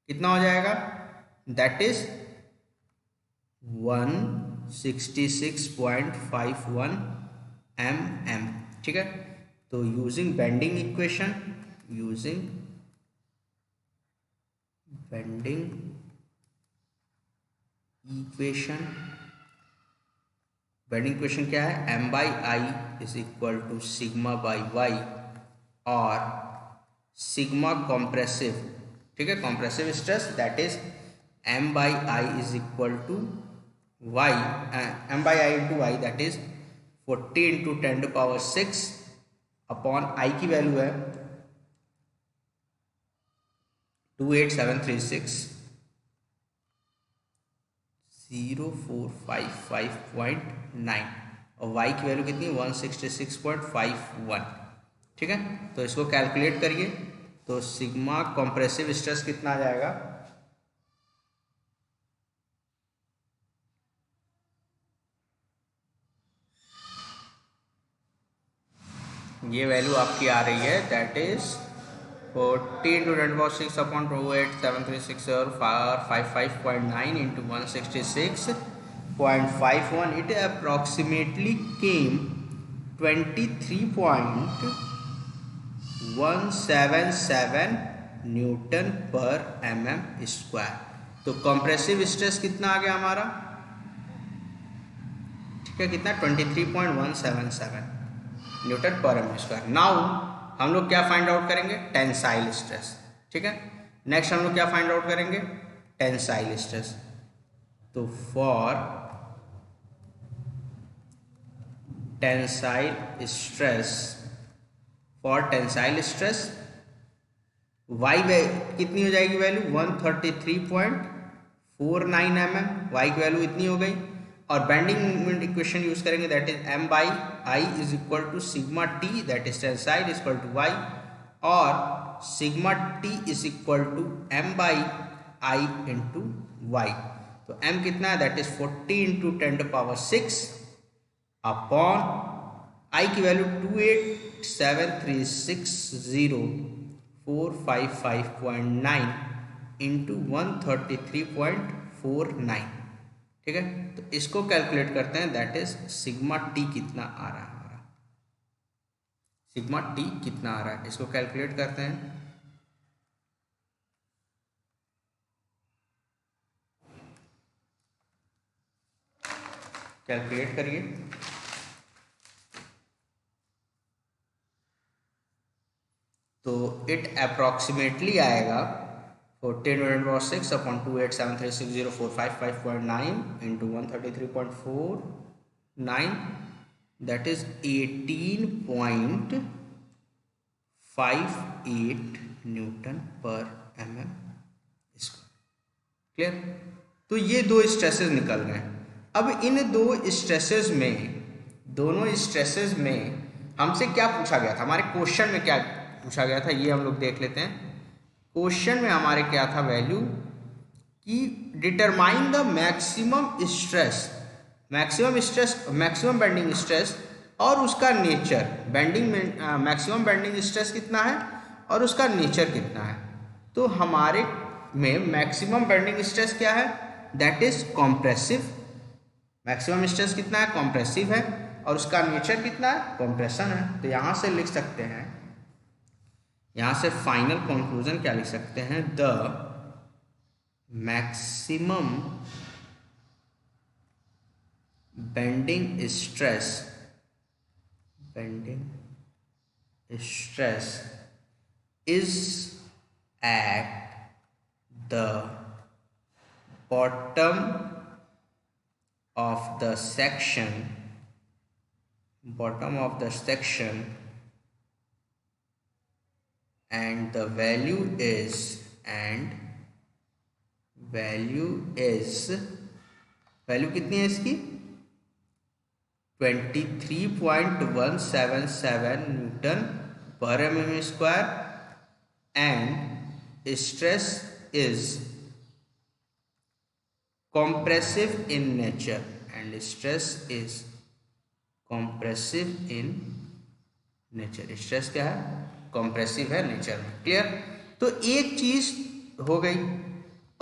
कितना हो जाएगा, दैट इज 166.51 mm। ठीक है, तो using bending equation, using bending equation, bending equation क्या है, m/i is equal to sigma by y और सिग्मा कॉम्प्रेसिव। ठीक है, compressive stress that is m/i is equal to y, m/i into y that is 40 into 10⁻⁶ upon i की value है 28736,0455.9 और y की value कितनी 166.51। ठीक है, तो इसको कैलकुलेट करिए, तो सिग्मा कॉम्प्रेसिव स्ट्रेस कितना आ जाएगा, ये वैल्यू आपकी आ रही है दैट इज 40 इंटू 10⁻⁶ अपॉन 28736 और 55.9 into 166.51, it approximately came 23.177 Newton पर mm स्क्वायर। तो कंप्रेसिव स्ट्रेस कितना आ गया हमारा, ठीक है, कितना 23.177 न्यूटन पर एम स्क्वायर। नाउ हम लोग क्या फाइंड आउट करेंगे, टेंसाइल स्ट्रेस। ठीक है, नेक्स्ट हम लोग क्या फाइंड आउट करेंगे, टेंसाइल स्ट्रेस। तो for tensile stress, for tensile stress y कितनी हो जाएगी वैल्यू 133.49 mm, y की वैल्यू इतनी हो गई, और बेंडिंग मोमेंट इक्वेशन यूज करेंगे that is m/i is equal to sigma T that is tensile is equal to y, और sigma T is equal to m/i into y। तो m कितना है that is 40 into 10⁻⁶ upon i की value 28736,0455.9 455.9 into 133.49, ठीक है। तो इसको calculate करते हैं, दैट इज सिग्मा टी कितना आ रहा है हमारा, सिग्मा टी कितना आ रहा है, इसको कैलकुलेट करते हैं। कैलकुलेट करिए। तो इट अप्रॉक्सीमेटली आएगा 14 upon 2873604555.9 into 133.49, that is 18.58 Newton पर mm स्क्वायर। क्लियर। तो ये दो स्ट्रेसेस निकल गए। अब इन दो स्ट्रेसेस में, दोनों स्ट्रेसेस में हमसे क्या पूछा गया था, हमारे क्वेश्चन में क्या पूछा गया था, ये हम लोग देख लेते हैं। क्वेश्चन में हमारे क्या था वैल्यू कि determine the maximum stress, maximum bending stress और उसका नेचर, मैक्सिमम बेंडिंग स्ट्रेस कितना है और उसका नेचर कितना है। तो हमारे में मैक्सिमम बेंडिंग स्ट्रेस क्या है, that is compressive. Maximum stress कितना है, कॉम्प्रेसिव है, और उसका नेचर कितना है, कॉम्प्रेशन है। तो यहाँ से लिख सकते हैं, यहाँ से फाइनल कंक्लूजन क्या लिख सकते हैं, the maximum bending stress is at the bottom of the section, and the value is कितनी है इसकी, 23.177 न्यूटन पर mm square, and stress is compressive in nature, stress क्या है, कॉम्प्रेसिव है नेचर में। क्लियर। तो एक चीज हो गई,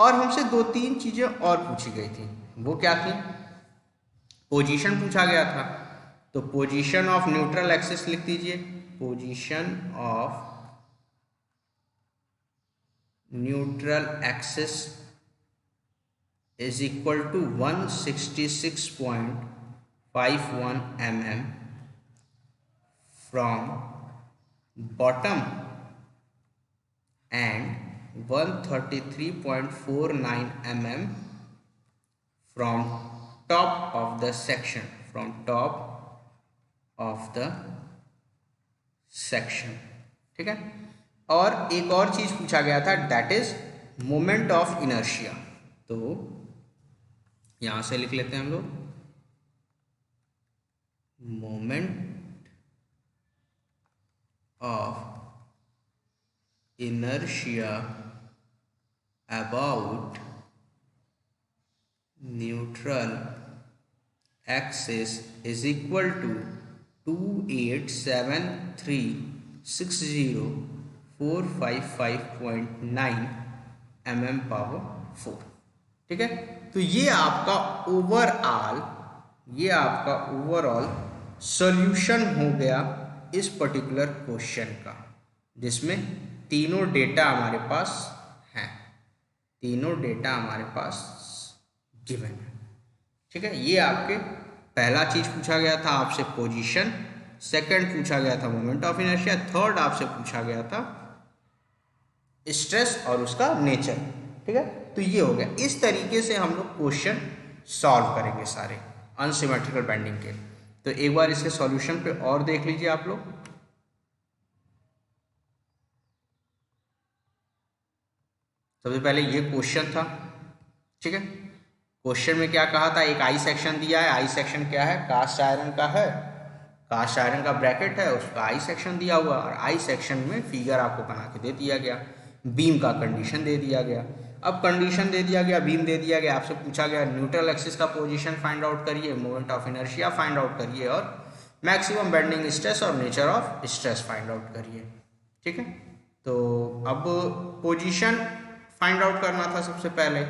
और हमसे दो तीन चीजें और पूछी गई थी। वो क्या थी, पोजीशन पूछा गया था। तो पोजीशन ऑफ न्यूट्रल एक्सिस लिख दीजिए, position of neutral axis is equal to 166.51 mm from bottom and 133.49 mm from top of the section, ठीक है। और एक और चीज पूछा गया था, that is moment of inertia. तो यहां से लिख लेते हैं हम लोग, moment of inertia about neutral axis is equal to 2873604555.9 mm/4। ठीक है। तो ये आपका ओवरऑल सॉल्यूशन हो गया इस पर्टिकुलर क्वेश्चन का, जिसमें तीनों डेटा हमारे पास हैं, गिवन है। ठीक है। ये आपके पहला चीज पूछा गया था आपसे पोजीशन, सेकंड पूछा गया था मोमेंट ऑफ इनर्शिया, थर्ड आपसे पूछा गया था स्ट्रेस और उसका नेचर। ठीक है। तो ये हो गया। इस तरीके से हम लोग क्वेश्चन सॉल्व करेंगे सारे अनसिमेट्रिकल बेंडिंग के। तो एक बार इसके सॉल्यूशन पे और देख लीजिए आप लोग। सबसे पहले ये क्वेश्चन था। ठीक है। क्वेश्चन में क्या कहा था, एक आई सेक्शन दिया है। आई सेक्शन क्या है, कास्ट आयरन का है, कास्ट आयरन का ब्रैकेट है, उसका आई सेक्शन दिया हुआ, और आई सेक्शन में फिगर आपको बना के दे दिया गया, बीम का कंडीशन दे दिया गया। अब कंडीशन दे दिया गया, बीम दे दिया गया, आपसे पूछा गया न्यूट्रल एक्सिस का पोजीशन फाइंड आउट करिए, moment of inertia find out करिए, और मैक्सिमम बेंडिंग स्ट्रेस और nature of stress find out करिए। ठीक है। तो अब पोजीशन फाइंड आउट करना था सबसे पहले।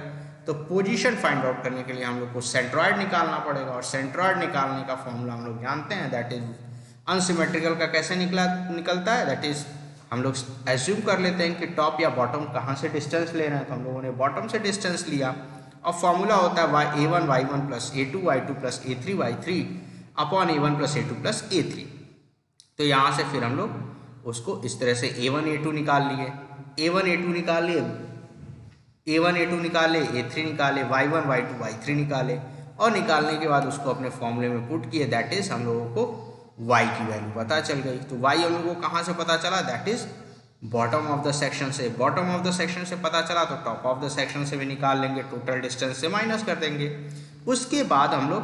तो पोजीशन फाइंड आउट करने के लिए हम लोग को सेंट्रॉइड निकालना पड़ेगा, और सेंट्रॉइड निकालने का फॉर्मूला हम लोग जानते हैं, दैट इज अनसिमेट्रिकल का कैसे निकलता है, दैट इज हम लोग एज्यूम कर लेते हैं कि टॉप या बॉटम कहाँ से डिस्टेंस ले रहे हैं, तो हम लोगों ने बॉटम से डिस्टेंस लिया, और फॉर्मूला होता है a1 y1 plus a2 y2 plus a3 y3 upon a1 plus a2 plus a3। तो यहाँ से फिर हम लोग उसको इस तरह से a1 a2 निकाल लिए, a1 a2 निकाल लिए, a1 a2 निकाले, a3 निकाले, y1 y2 y3 निकाले, और निकालने के बाद उसको अपने फॉर्मूले में पुट किए, दैट इज हम लोगों को y की वैल्यू पता चल गई। तो y हम लोगों को कहाँ से पता चला, that is bottom of the section से। बॉटम ऑफ द सेक्शन से पता चला तो टॉप ऑफ द सेक्शन से भी निकाल लेंगे, टोटल डिस्टेंस से माइनस कर देंगे। उसके बाद हम लोग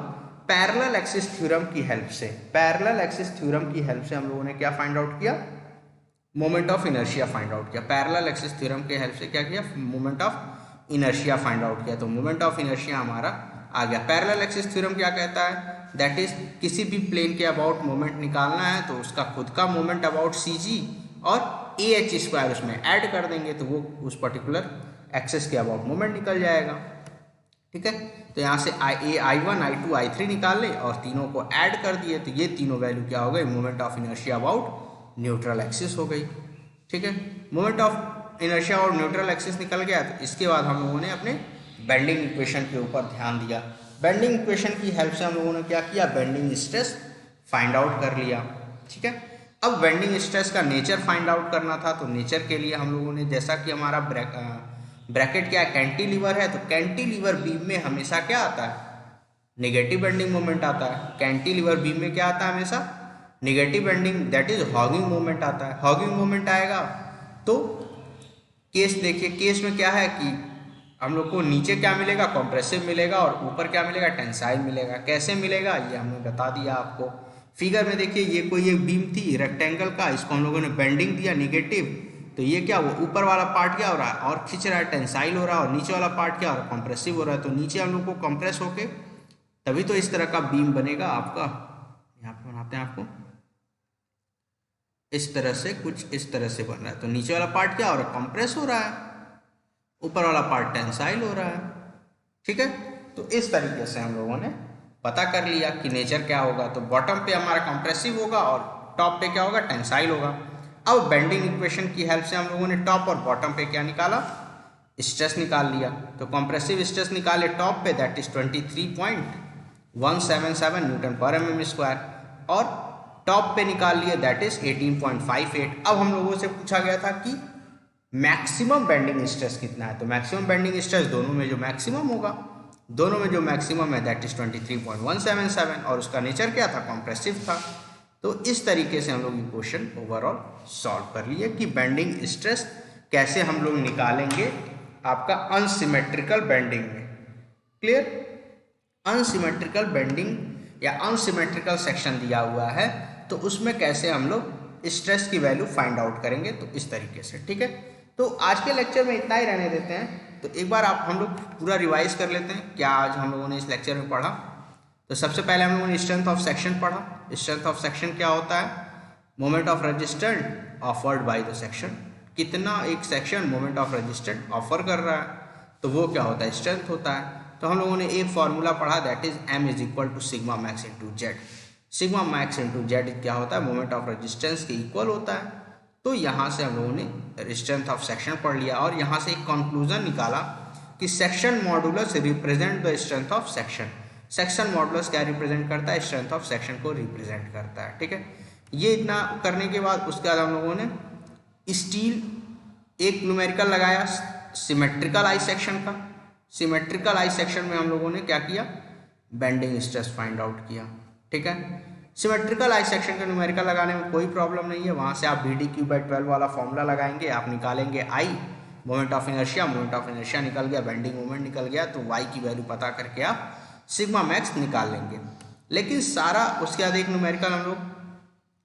पैरेलल एक्सिस थ्योरम की हेल्प से, पैरेलल एक्सिस थ्योरम की हेल्प से हम लोगों ने क्या फाइंड आउट किया, moment of inertia find out किया। पैरेलल एक्सिस थ्योरम के हेल्प से क्या किया, moment of inertia find out किया। तो मोमेंट ऑफ इनर्शिया हमारा आ गया। पैरेलल एक्सिस थ्योरम क्या कहता है, दैट इज किसी भी प्लेन के अबाउट मोमेंट निकालना है तो उसका खुद का मोमेंट अबाउट सी जी और ए एच स्क्वायर उसमें ऐड कर देंगे, तो वो उस पर्टिकुलर एक्सिस के अबाउट मोमेंट निकल जाएगा। ठीक है, तो यहाँ से I1 I2 I3 निकाल ले और तीनों को ऐड कर दिए, तो ये तीनों वैल्यू क्या हो गई, moment of inertia about neutral axis हो गई। ठीक है, मोमेंट ऑफ इनर्शिया और न्यूट्रल एक्सिस निकल गया। तो इसके बाद हम लोगों ने अपने बेंडिंग इक्वेशन के ऊपर ध्यान दिया। बेंडिंग इक्वेशन की हेल्प से हम लोगों ने क्या किया, बेंडिंग स्ट्रेस फाइंड आउट कर लिया। ठीक है, अब बेंडिंग स्ट्रेस का नेचर फाइंड आउट करना था, तो नेचर के लिए हम लोगों ने, जैसा कि हमारा ब्रैकेट क्या है, कैंटिलीवर है, तो कैंटिलीवर बीम में हमेशा क्या आता है, नेगेटिव बेंडिंग मोमेंट आता है। कैंटिलीवर बीम में क्या आता है, हमेशा negative bending, that is hogging moment आता है। हॉगिंग मोमेंट आएगा तो केस देखिए, केस में क्या है कि हम लोग को नीचे क्या मिलेगा, कॉम्प्रेसिव मिलेगा, और ऊपर क्या मिलेगा, टेंसाइल मिलेगा। कैसे मिलेगा ये हमने बता दिया आपको। फिगर में देखिए, ये कोई एक बीम थी रेक्टेंगल का, इसको हम लोगों ने बेंडिंग दिया नेगेटिव, तो ये क्या, वो ऊपर वाला पार्ट क्या हो रहा है और खींच रहा है, टेंसाइल हो रहा है, और नीचे वाला पार्ट क्या हो रहा है, कंप्रेसिव हो रहा है। तो नीचे हम लोग को कंप्रेस होके तभी तो इस तरह का बीम बनेगा आपका। यहाँ पे बनाते हैं आपको, इस तरह से, कुछ इस तरह से बन रहा है। तो नीचे वाला पार्ट क्या हो रहा है, कंप्रेस हो रहा है, ऊपर वाला पार्ट टेंसाइल हो रहा है। ठीक है, तो इस तरीके से हम लोगों ने पता कर लिया कि नेचर क्या होगा। तो बॉटम पे हमारा कंप्रेसिव होगा और टॉप पे क्या होगा, टेंसाइल होगा। अब बेंडिंग इक्वेशन की हेल्प से हम लोगों ने टॉप और बॉटम पे क्या निकाला, स्ट्रेस निकाल लिया। तो कंप्रेसिव स्ट्रेस निकाले टॉप पे, दैट इज 23.177 न्यूटन पर mm स्क्वायर, और टॉप पे निकाल लिए दैट इज 18.58। अब हम लोगों से पूछा गया था कि मैक्सिमम बेंडिंग स्ट्रेस कितना है, तो मैक्सिमम बेंडिंग स्ट्रेस दोनों में जो मैक्सिमम होगा, दोनों में जो मैक्सिमम है दैट इज 23.177, और उसका नेचर क्या था, कंप्रेसिव था। तो इस तरीके से हम लोग ये क्वेश्चन ओवरऑल सॉल्व कर लिए कि बेंडिंग स्ट्रेस कैसे हम लोग निकालेंगे आपका अनसिमेट्रिकल बेंडिंग में। क्लियर, अनसिमेट्रिकल बेंडिंग या अनसिमेट्रिकल सेक्शन दिया हुआ है, तो उसमें कैसे हम लोग स्ट्रेस की वैल्यू फाइंड आउट करेंगे, तो इस तरीके से। ठीक है, तो आज के लेक्चर में इतना ही रहने देते हैं। तो एक बार हम लोग पूरा रिवाइज कर लेते हैं क्या आज हम लोगों ने इस लेक्चर में पढ़ा। तो सबसे पहले हम लोगों ने स्ट्रेंथ ऑफ सेक्शन पढ़ा। स्ट्रेंथ ऑफ सेक्शन क्या होता है, moment of resistant offered by the section, कितना एक section moment of resistant offer कर रहा है, तो वो क्या होता है, स्ट्रेंथ होता है। तो हम लोगों ने एक फॉर्मूला पढ़ा, that is m is equal to sigma max into Z. Sigma max into Z क्या होता है, मोमेंट ऑफ रेजिस्टेंस के इक्वल होता है। तो यहाँ से हम लोगों ने स्ट्रेंथ ऑफ सेक्शन पढ़ लिया, और यहाँ से एक कंक्लूजन निकाला कि section modulus represent the strength of section. Section modulus क्या रिप्रेजेंट करता है, स्ट्रेंथ ऑफ सेक्शन को रिप्रेजेंट करता है। ठीक है, ये इतना करने के बाद उसके बाद हम लोगों ने स्टील एक न्यूमेरिकल लगाया सिमेट्रिकल आई सेक्शन का। सिमेट्रिकल आई सेक्शन में हम लोगों ने क्या किया, बेंडिंग स्ट्रेस फाइंड आउट किया। ठीक है, सिमेट्रिकल आई सेक्शन का न्यूमेरिकल लगाने में कोई प्रॉब्लम नहीं है, वहाँ से आप BD3/12 वाला फॉर्मूला लगाएंगे, आप निकालेंगे I moment of inertia, moment of inertia निकल गया, बेंडिंग मोमेंट निकल गया, तो Y की वैल्यू पता करके आप सिग्मा मैक्स निकाल लेंगे। लेकिन सारा उसके बाद एक न्यूमेरिकल हम लोग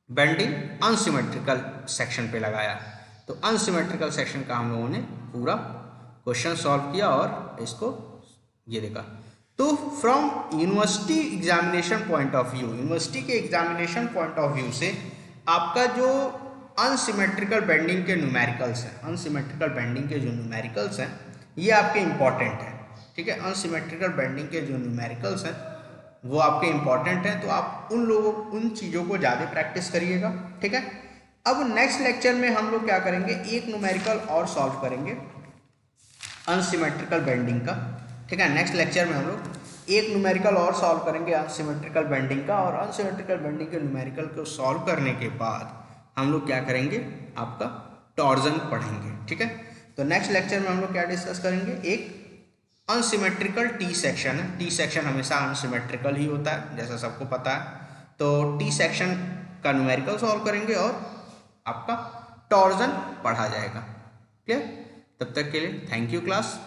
बेंडिंग अनसिमेट्रिकल सेक्शन पे लगाया। तो अनसिमेट्रिकल सेक्शन का हम लोगों ने पूरा क्वेश्चन सॉल्व किया और इसको ये देखा। तो from university examination point of view, university के एग्जामिनेशन पॉइंट ऑफ व्यू से आपका जो अनसिमेट्रिकल बेंडिंग के न्यूमेरिकल्स हैं, अनसिमेट्रिकल बेंडिंग के जो न्यूमेरिकल्स हैं ये आपके इंपॉर्टेंट हैं, ठीक है। अनसिमेट्रिकल बेंडिंग के जो न्यूमेरिकल्स हैं वो आपके इंपॉर्टेंट हैं, तो आप उन चीज़ों को ज़्यादा प्रैक्टिस करिएगा, ठीक है। अब नेक्स्ट लेक्चर में हम लोग क्या करेंगे, एक न्यूमेरिकल और सॉल्व करेंगे अनसिमेट्रिकल बेंडिंग का, ठीक है। नेक्स्ट लेक्चर में हम लोग एक न्यूमेरिकल और सॉल्व करेंगे अनसिमेट्रिकल बेंडिंग का, और अनसिमेट्रिकल बेंडिंग के न्यूमेरिकल को सॉल्व करने के बाद हम लोग क्या करेंगे, आपका टॉर्जन पढ़ेंगे, ठीक है। तो नेक्स्ट लेक्चर में हम लोग क्या डिस्कस करेंगे, एक अनसिमेट्रिकल टी सेक्शन है। टी सेक्शन हमेशा अनसिमेट्रिकल ही होता है जैसा सबको पता है, तो टी सेक्शन का न्यूमेरिकल सॉल्व करेंगे और आपका टॉर्जन पढ़ा जाएगा, क्लियर। तब तक के लिए थैंक यू क्लास।